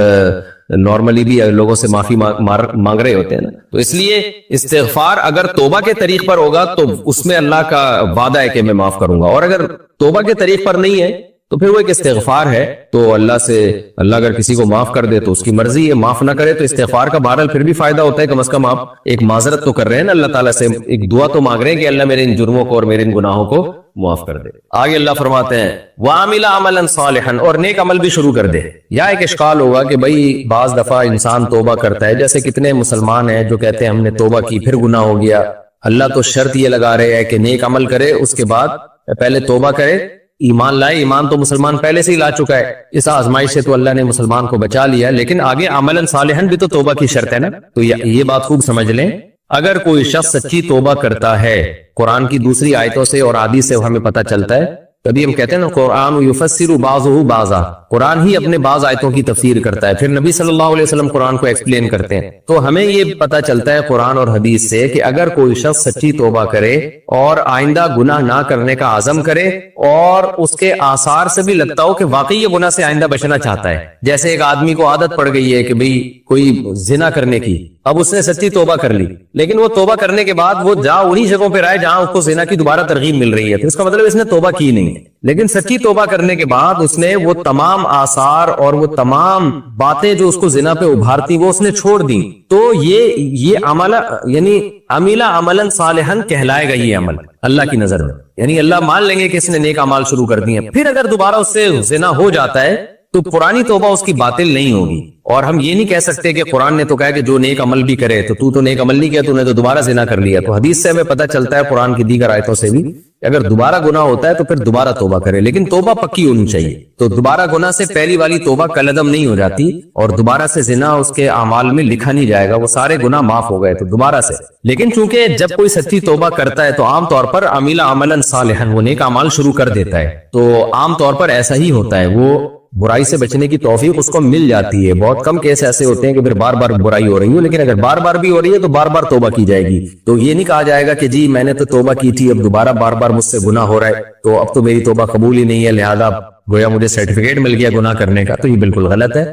نارملی بھی لوگوں سے معافی مانگ رہے ہوتے ہیں نا، تو اس لیے استغفار اگر توبہ کے طریق پر ہوگا تو اس میں اللہ کا وعدہ ہے کہ میں معاف کروں گا، اور اگر توبہ کے طریق پر نہیں ہے تو پھر وہ ایک استغفار ہے. تو اللہ اگر کسی کو معاف کر دے تو اس کی مرضی ہے، معاف نہ کرے تو استغفار کا بہرحال پھر بھی فائدہ ہوتا ہے. کم از کم آپ ایک معذرت تو کر رہے ہیں نا اللہ تعالیٰ سے، ایک دعا تو مانگ رہے ہیں کہ اللہ میرے ان جرموں کو اور میرے ان گناہوں کو معاف کر دے. آگے اللہ فرماتے ہیں وَعَمِلَ عَمَلًا صَالِحًا، اور نیک عمل بھی شروع کر دے. یا ایک اشکال ہوگا کہ بھائی بعض دفعہ انسان توبہ کرتا ہے، جیسے کتنے مسلمان ہیں جو کہتے ہیں ہم نے توبہ کی پھر گناہ ہو گیا. اللہ تو شرط یہ لگا رہے ہیں کہ نیک عمل کرے، اس کے بعد پہلے توبہ کرے، ایمان لائے. ایمان تو مسلمان پہلے سے ہی لا چکا ہے، اس آزمائش سے تو اللہ نے مسلمان کو بچا لیا. لیکن آگے عملاً صالحاً بھی تو توبہ کی شرط ہے نا. تو یہ بات خوب سمجھ لیں، اگر کوئی شخص سچی توبہ کرتا ہے، قرآن کی دوسری آیتوں سے اور حدیث سے ہمیں پتہ چلتا ہے. کبھی ہم کہتے ہیں نا قرآن یفسر بعضہ بعضا، قرآن ہی اپنے بعض آیتوں کی تفسیر کرتا ہے، پھر نبی صلی اللہ علیہ وسلم قرآن کو ایکسپلین کرتے ہیں. تو ہمیں یہ پتہ چلتا ہے قرآن اور حدیث سے کہ اگر کوئی شخص سچی توبہ کرے اور آئندہ گناہ نہ کرنے کا عزم کرے، اور اس کے آثار سے بھی لگتا ہو کہ واقعی یہ گناہ سے آئندہ بچنا چاہتا ہے. جیسے ایک آدمی کو عادت پڑ گئی ہے کہ بھئی کوئی زنا کرنے کی، اب اس نے سچی توبہ کر لی، لیکن وہ توبہ کرنے کے بعد وہ انہی جگہوں پہ رہے جہاں اس کو زنا کی دوبارہ ترغیب مل رہی ہے، تو اس کا مطلب اس نے توبہ کی نہیں ہے. لیکن سچی توبہ کرنے کے بعد اس نے وہ تمام آثار اور وہ تمام باتیں جو اس کو زنا پہ ابھارتی وہ اس نے چھوڑ دی. تو یہ عمل یعنی عمل عملا صالحا کہلائے گا. یہ عمل اللہ کی نظر میں یعنی اللہ مان لیں گے کہ اس نے نیک اعمال شروع کر دیے. پھر اگر دوبارہ اس سے زنا ہو جاتا ہے تو پرانی توبہ اس کی باطل نہیں ہوگی. اور ہم یہ نہیں کہہ سکتے کہ قرآن نے تو کہا کہ جو نیک عمل بھی کرے، تو نیک عمل نہیں کیا، تو نے تو دوبارہ زنا کر لیا. تو حدیث سے ہمیں پتہ چلتا ہے، قرآن کی دیگر آیتوں سے بھی، اگر دوبارہ گناہ ہوتا ہے تو پھر دوبارہ توبہ کرے، لیکن توبہ پکی ہونی چاہیے. تو دوبارہ گناہ سے پہلی والی توبہ کلعدم نہیں ہو جاتی، اور دوبارہ سے زنا اس کے اعمال میں لکھا نہیں جائے گا، وہ سارے گناہ معاف ہو گئے تو دوبارہ سے. لیکن چونکہ جب کوئی سچی توبہ کرتا ہے تو عام طور پر عمل عملا صالحا، وہ نیک اعمال شروع کر دیتا ہے. تو عام طور پر ایسا ہی ہوتا ہے، وہ برائی سے بچنے کی توفیق اس کو مل جاتی ہے. بہت کم کیس ایسے ہوتے ہیں کہ پھر بار بار برائی ہو رہی ہو، لیکن اگر بار بار بھی ہو رہی ہے تو بار بار توبہ کی جائے گی. تو یہ نہیں کہا جائے گا کہ جی میں نے تو توبہ کی تھی، اب دوبارہ بار بار مجھ سے گناہ ہو رہا ہے تو اب تو میری توبہ قبول ہی نہیں ہے، لہذا گویا مجھے سرٹیفکیٹ مل گیا گناہ کرنے کا. تو یہ بالکل غلط ہے.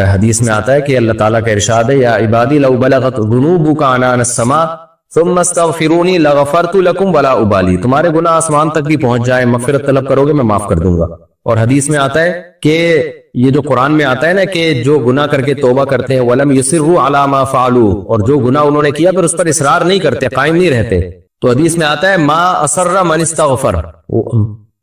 حدیث میں آتا ہے کہ اللہ تعالیٰ کا ارشاد ہے، یا عبادی لو بلغت ذنوبک عنان السماء ثم استغفرونی لغفرت لکم ولا ابالی. تمہارے گناہ آسمان تک بھی پہنچ جائے، مغفرت طلب کرو گے میں معاف کر دوں گا. اور حدیث میں آتا ہے کہ یہ جو قرآن میں آتا ہے نا کہ جو گناہ کر کے توبہ کرتے ہیں وَلَمْ يُصِرُّوا عَلَى مَا فَعَلُوا، اور جو گناہ انہوں نے کیا پھر اس پر اصرار نہیں کرتے، قائم نہیں رہتے. تو حدیث میں آتا ہے مَا أَصَرَّ مَنِ اسْتَغْفَرَ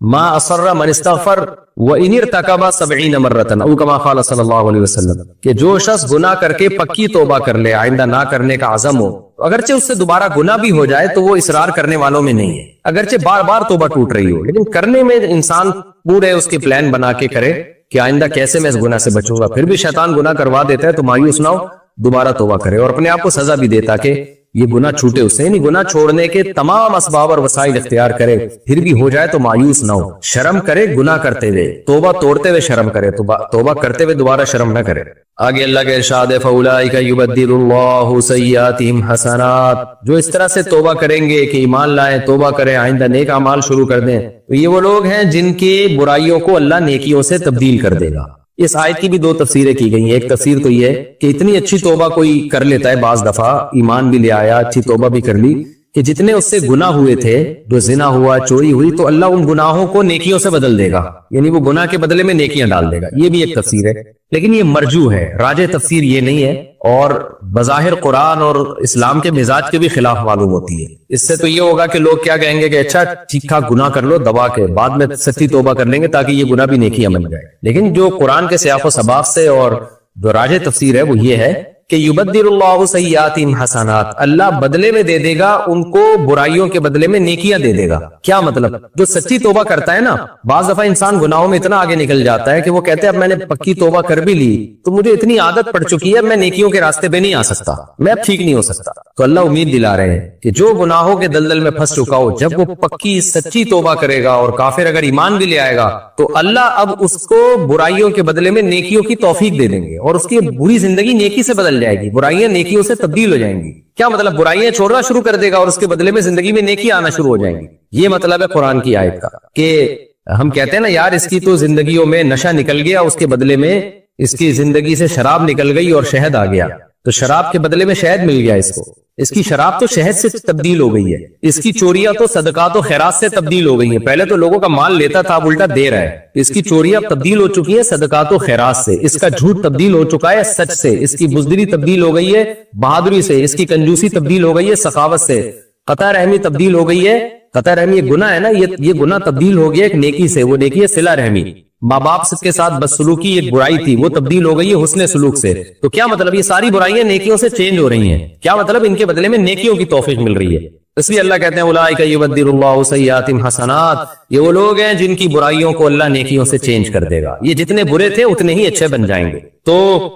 مَا أَصَرَّ مَنِ اسْتَغْفَرَ وَإِنِ ارْتَكَبَ 70 مرة او كما قال صلی اللہ علیہ وسلم، کہ جو شخص گناہ کر کے پکی توبہ کر لے، آئندہ نہ کرنے کا عزم ہو، اگرچہ اس سے دوبارہ گناہ بھی ہو جائے تو وہ اصرار کرنے والوں میں نہیں ہے، اگرچہ بار بار توبہ ٹوٹ رہی ہو، لیکن کرنے میں انسان پورے اس کے پلان بنا کے کرے کہ آئندہ کیسے میں اس گناہ سے بچوں گا. پھر بھی شیطان گناہ کروا دیتا ہے تو مایوس نہ ہو، دوبارہ توبہ کرے اور اپنے آپ کو سزا بھی دے تاکہ یہ گناہ چھوٹے اس سے. یعنی گناہ چھوڑنے کے تمام اسباب اور وسائل اختیار کرے، پھر بھی ہو جائے تو مایوس نہ ہو، شرم کرے گناہ کرتے ہوئے، توبہ توڑتے ہوئے شرم کرے، توبہ کرتے ہوئے دوبارہ شرم نہ کرے. آگے اللہ کا ارشاد ہے فَأُولَٰئِكَ يُبَدِّلُ اللَّهُ سَيِّئَاتِهِمْ حَسَنَاتٍ، جو اس طرح سے توبہ کریں گے کہ ایمان لائیں، توبہ کریں، آئندہ نیک اعمال شروع کر دیں، تو یہ وہ لوگ ہیں جن کی برائیوں کو اللہ نیکیوں سے تبدیل کر دے گا. اس آیت کی بھی دو تفسیریں کی گئی ہیں. ایک تفسیر تو یہ ہے کہ اتنی اچھی توبہ کوئی کر لیتا ہے، بعض دفعہ ایمان بھی لے آیا، اچھی توبہ بھی کر لی، کہ جتنے اس سے گناہ ہوئے تھے، جو زنا ہوا، چوری ہوئی، تو اللہ ان گناہوں کو نیکیوں سے بدل دے گا، یعنی وہ گناہ کے بدلے میں نیکیاں ڈال دے گا. یہ بھی ایک تفسیر ہے، لیکن یہ مرجو ہے، راجح تفسیر یہ نہیں ہے، اور بظاہر قرآن اور اسلام کے مزاج کے بھی خلاف معلوم ہوتی ہے. اس سے تو یہ ہوگا کہ لوگ کیا کہیں گے کہ اچھا ٹھیک ٹھاک گناہ کر لو دبا کے، بعد میں سچی توبہ کر لیں گے تاکہ یہ گناہ بھی نیکیاں بن جائے. لیکن جو قرآن کے سیاق و سباق سے اور جو راجح تفسیر ہے وہ یہ ہے کہ یبدل اللہ سیئاتہم حسنات، اللہ بدلے میں دے دے گا ان کو، برائیوں کے بدلے میں نیکیاں دے دے گا. کیا مطلب؟ جو سچی توبہ کرتا ہے نا، بعض دفعہ انسان گناہوں میں اتنا آگے نکل جاتا ہے کہ وہ کہتے ہیں اب میں نے پکی توبہ کر بھی لی تو مجھے اتنی عادت پڑ چکی ہے اب میں نیکیوں کے راستے پہ نہیں آ سکتا، میں اب ٹھیک نہیں ہو سکتا. تو اللہ امید دلا رہے ہیں کہ جو گناہوں کے دلدل میں پھنس چکا ہو، جب وہ پکی سچی توبہ کرے گا، اور کافر اگر ایمان بھی لے آئے گا تو اللہ اب اس کو برائیوں کے بدلے میں نیکیوں کی توفیق دے دیں گے، اور اس کی بری زندگی نیکی سے بدل جائے گی، برائیاں نیکیوں سے تبدیل ہو جائیں گی. کیا مطلب؟ برائیاں چھوڑنا شروع کر دے گا اور اس کے بدلے میں زندگی میں نیکی آنا شروع ہو جائیں گی. یہ مطلب ہے قرآن کی آیت کا، کہ ہم کہتے ہیں نا یار اس کی تو زندگیوں میں نشہ نکل گیا، اس کے بدلے میں اس کی زندگی سے شراب نکل گئی اور شہد آ گیا، تو شراب کے بدلے میں شہد مل گیا اس کو. اس کی شراب تو شہد سے تبدیل ہو گئی ہے، اس کی چوریاں تو صدقات و خیرات سے تبدیل ہو گئی ہیں. پہلے تو لوگوں کا مال لیتا تھا، اب الٹا دے رہا ہے. اس کی چوریاں تبدیل ہو چکی ہیں صدقات و خیرات سے، اس کا جھوٹ تبدیل ہو چکا ہے سچ سے، اس کی بزدلی تبدیل ہو گئی ہے بہادری سے، اس کی کنجوسی تبدیل ہو گئی ہے سخاوت سے، قطع رحمی تبدیل ہو گئی ہے قطع رحمی ایک گناہ ہے نا, یہ گناہ تبدیل ہو گیا ایک نیکی سے, وہ نیکی ہے صلہ رحمی. ماں باپ کے ساتھ بدسلوکی ایک برائی تھی, وہ تبدیل ہو گئی ہے حسن سلوک سے. تو کیا مطلب یہ ساری برائیاں نیکیوں سے چینج ہو رہی ہیں, کیا مطلب ان کے بدلے میں نیکیوں کی توفیق مل رہی ہے. اس لیے اللہ کہتے ہیں اولئک یبدل اللہ سیئاتہم حسنات, یہ وہ لوگ ہیں جن کی برائیوں کو اللہ نیکیوں سے چینج کر دے گا. یہ جتنے برے تھے اتنے ہی اچھے بن جائیں گے. تو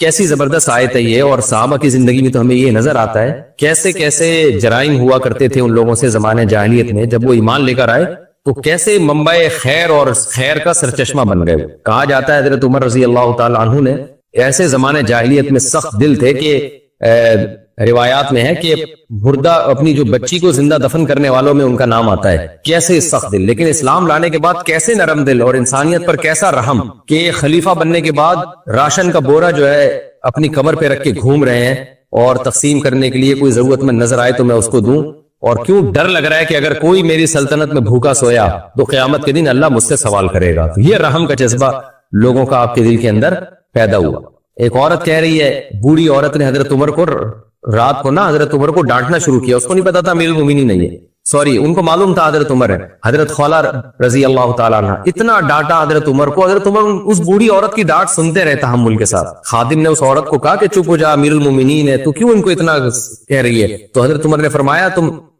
کیسی زبردست آیت ہے یہ, اور صحابہ کی زندگی میں تو ہمیں یہ نظر آتا ہے کیسے کیسے جرائم ہوا کرتے تھے ان لوگوں سے زمانے جاہلیت میں. جب وہ ایمان لے کر آئے تو کیسے منبع خیر اور خیر کا سرچشمہ بن گئے. کہا جاتا ہے حضرت عمر رضی اللہ تعالی عنہ نے ایسے زمانے جاہلیت میں سخت دل تھے کہ روایات میں ہے کہ مردہ اپنی جو بچی کو زندہ دفن کرنے والوں میں ان کا نام آتا ہے. کیسے سخت دل, لیکن اسلام لانے کے بعد کیسے نرم دل اور انسانیت پر کیسا رحم کہ خلیفہ بننے کے بعد راشن کا بورا جو ہے اپنی کمر پہ رکھ کے گھوم رہے ہیں اور تقسیم کرنے کے لیے کوئی ضرورت مند نظر آئے تو میں اس کو دوں. اور کیوں ڈر لگ رہا ہے کہ اگر کوئی میری سلطنت میں بھوکا سویا تو قیامت کے دن اللہ مجھ سے سوال کرے گا. تو یہ رحم کا جذبہ لوگوں کا آپ کے دل کے اندر پیدا ہوا. ایک عورت کہہ رہی ہے, بوڑھی عورت نے حضرت عمر کو رات کو نا حضرت عمر کو ڈانٹنا شروع کیا. اس کو نہیں پتا تھا امیر المومنین نہیں ہے, سوری ان کو معلوم تھا حضرت عمر ہے. حضرت خولہ رضی اللہ تعالیٰ عنہ اتنا ڈانٹا حضرت عمر کو. حضرت عمر اس بوڑھی عورت کی ڈانٹ سنتے رہے تحمل کے ساتھ. خادم نے اس عورت کو کہا کہ چپ ہو جا, امیر المومنین ہے, تو کیوں ان کو اتنا کہہ رہی ہے. تو حضرت عمر نے فرمایا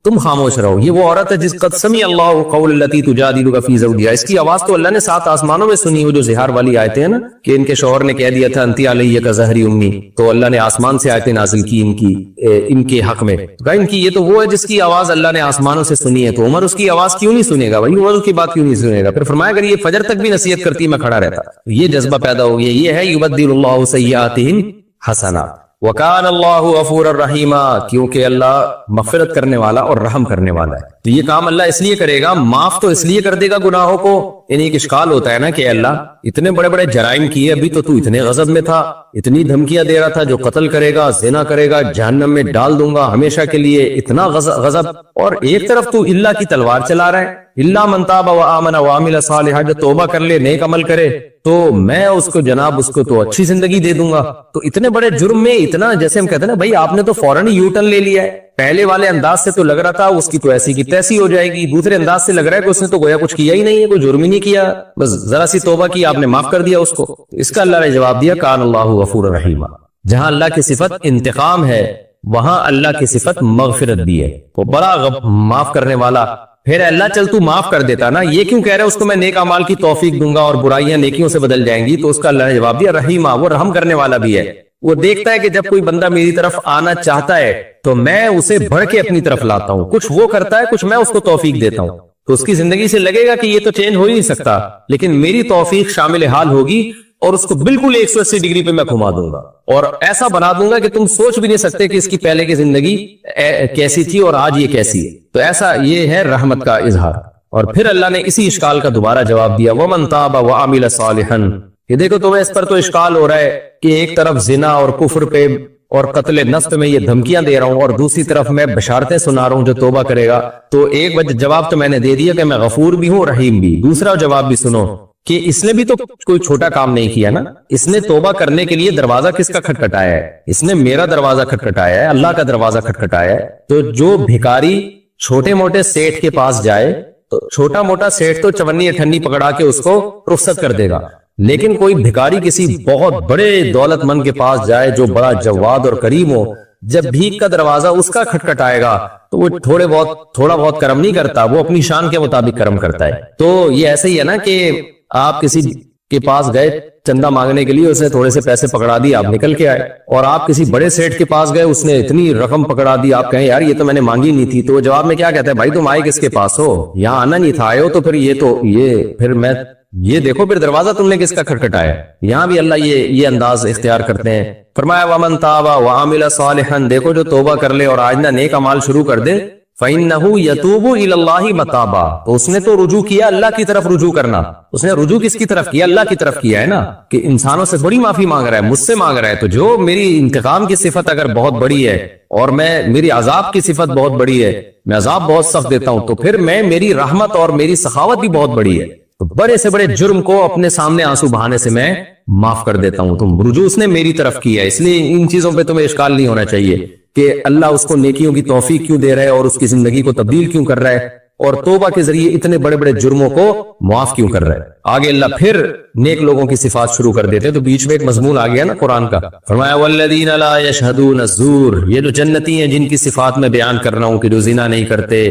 تم خاموش رہو, یہ وہ عورت ہے جس قد سمع اللہ قول التی تجادلک فی زوجہا, اس کی آواز تو اللہ نے 7 آسمانوں میں سنی. وہ جو زہار والی آیتیں ہیں نا کہ ان کے شوہر نے کہہ دیا تھا انتی علیہ کا زہری امی, تو اللہ نے آسمان سے آیتیں نازل کی ان کے حق میں. کہا ان کی یہ تو وہ ہے جس کی آواز اللہ نے آسمانوں سے سنی ہے, تو عمر اس کی آواز کیوں نہیں سنے گا بھائی, عمر اس کی بات کیوں نہیں سنے گا. پھر فرمایا اگر یہ فجر تک بھی نصیحت کرتی میں کھڑا رہتا. یہ جذبہ پیدا ہو گیا. یہ ہے یبدل اللہ سیئاتہم حسنات وکان اللہ غفورا رحیما, کیونکہ اللہ مغفرت کرنے والا اور رحم کرنے والا ہے. تو یہ کام اللہ اس لیے کرے گا, معاف تو اس لیے کر دے گا گناہوں کو. یعنی ایک اشکال ہوتا ہے نا کہ اللہ اتنے بڑے بڑے جرائم کیے, ابھی تو اتنے غضب میں تھا, اتنی دھمکیاں دے رہا تھا, جو قتل کرے گا زنا کرے گا جہنم میں ڈال دوں گا ہمیشہ کے لیے, اتنا غضب. اور ایک طرف تو اللہ کی تلوار چلا رہا ہے, اللہ من تاب و آمن و عمل صالحا, جو توبہ کر لے نیک عمل کرے تو میں اس کو جناب اس کو تو اچھی زندگی دے دوں گا. تو اتنے بڑے جرم میں اتنا, جیسے ہم کہتے ہیں نا بھائی آپ نے تو فوراً یو ٹرن لے لیا ہے. پہلے والے انداز سے تو لگ رہا تھا اس کی تو ایسی کی تیسی ہو جائے گی, دوسرے انداز سے لگ رہا ہے کہ اس نے تو گویا کچھ کیا ہی نہیں ہے, کوئی جرم ہی نہیں کیا, بس ذرا سی توبہ کی آپ نے معاف کر دیا اس کو. اس کا اللہ نے جواب دیا کان اللہ غفور رحیم. جہاں اللہ کی صفت انتقام ہے وہاں اللہ کی صفت مغفرت بھی ہے, وہ بڑا معاف کرنے والا. پھر اللہ چل تو معاف کر دیتا نا, یہ کیوں کہہ رہا ہے اس کو میں نیک اعمال کی توفیق دوں گا اور برائیاں نیکیوں سے بدل جائیں گی. تو اس کا اللہ نے جواب دیا رحیمہ, وہ رحم کرنے والا بھی ہے. وہ دیکھتا ہے کہ جب کوئی بندہ میری طرف آنا چاہتا ہے تو میں اسے بڑھ کے اپنی طرف لاتا ہوں, کچھ وہ کرتا ہے کچھ میں اس کو توفیق دیتا ہوں. تو اس کی زندگی سے لگے گا کہ یہ تو چینج ہو ہی نہیں سکتا, لیکن میری توفیق شامل حال ہوگی اور اس کو بالکل 180 ڈگری پہ میں گھما دوں گا اور ایسا بنا دوں گا کہ تم سوچ بھی نہیں سکتے کہ اس کی پہلے کی زندگی کیسی تھی اور آج یہ کیسی ہے. تو ایسا یہ ہے رحمت کا اظہار. اور پھر اللہ نے اسی اشکال کا دوبارہ جواب دیا وَمَن تَابَ وَعَمِلَ صَالِحًا. یہ دیکھو تمہیں اس پر تو اشکال ہو رہا ہے کہ ایک طرف زنا اور کفر پہ اور قتل نفس میں یہ دھمکیاں دے رہا ہوں اور دوسری طرف میں بشارتیں سنا رہا ہوں جو توبہ کرے گا. تو ایک وجہ جواب تو میں نے دے دیا کہ میں غفور بھی ہوں رحیم بھی. دوسرا جواب بھی سنو کہ اس نے بھی تو کوئی چھوٹا کام نہیں کیا نا, اس نے توبہ کرنے کے لیے دروازہ کس کا کھٹکھٹایا ہے, اس نے میرا دروازہ کھٹکھٹایا ہے, اللہ کا دروازہ کھٹکھٹایا ہے. تو جو بھکاری چھوٹے موٹے سیٹ کے پاس جائے تو چھوٹا موٹا سیٹ تو چونی اٹھنی پکڑا کے اس کو رخصت کر دے گا, لیکن کوئی بھکاری کسی بہت بڑے دولت مند کے پاس جائے جو بڑا جواد اور کریم ہو, جب بھیک کا دروازہ اس کا کھٹکھٹائے گا تو وہ تھوڑا بہت کرم نہیں کرتا, وہ اپنی شان کے مطابق کرم کرتا ہے. تو یہ ایسے ہی ہے نا کہ آپ کسی کے پاس گئے چندہ مانگنے کے لیے, اسے تھوڑے سے پیسے پکڑا دی, آپ نکل کے آئے. اور آپ کسی بڑے سیٹ کے پاس گئے, اس نے اتنی رقم پکڑا دی, آپ کہیں یار یہ تو میں نے مانگی نہیں تھی. تو وہ جواب میں کیا کہتا ہے, بھائی تم آئے کس کے پاس ہو, یہاں آنا نہیں تھا, آئے ہو تو پھر میں یہ دیکھو پھر دروازہ تم نے کس کا کھٹکھٹایا. یہاں بھی اللہ یہ انداز اختیار کرتے ہیں. فرمایا وَمَن تَابَ وَعَمِلَ صَالِحًا, دیکھو جو توبہ کر لے اور آج نہ نیک اعمال شروع کر دے, فَإِنَّهُ يَتُوبُ إِلَى اللَّهِ مَتَابًا, تو اس نے تو رجوع کیا اللہ کی طرف رجوع کرنا. اس نے رجوع کس کی طرف کیا, اللہ کی طرف کیا ہے نا, کہ انسانوں سے بڑی معافی مانگ رہا ہے, مجھ سے مانگ رہا ہے. تو جو میری انتقام کی صفت اگر بہت بڑی ہے اور میری عذاب کی صفت بہت بڑی ہے, میں عذاب بہت سخت دیتا ہوں, تو پھر میری رحمت اور میری سخاوت بھی بہت بڑی ہے. تو بڑے سے بڑے جرم کو اپنے سامنے آنسو بہانے سے میں معاف کر دیتا ہوں. تم رجوع اس نے میری طرف کیا ہے, اس لیے ان چیزوں پہ تمہیں اشکال نہیں ہونا چاہیے کہ اللہ اس کو نیکیوں کی توفیق کیوں دے رہا ہے اور اس کی زندگی کو تبدیل کیوں کر رہا ہے اور توبہ کے ذریعے اتنے بڑے بڑے جرموں کو معاف کیوں کر رہا ہے. آگے اللہ پھر نیک لوگوں کی صفات شروع کر دیتے. تو بیچ میں ایک مضمون آ گیا نا قرآن کا, فرمایا والذین لا یشہدون الزور, یہ جو جنتی ہیں جن کی صفات میں بیان کر رہا ہوں کہ جو زنا نہیں کرتے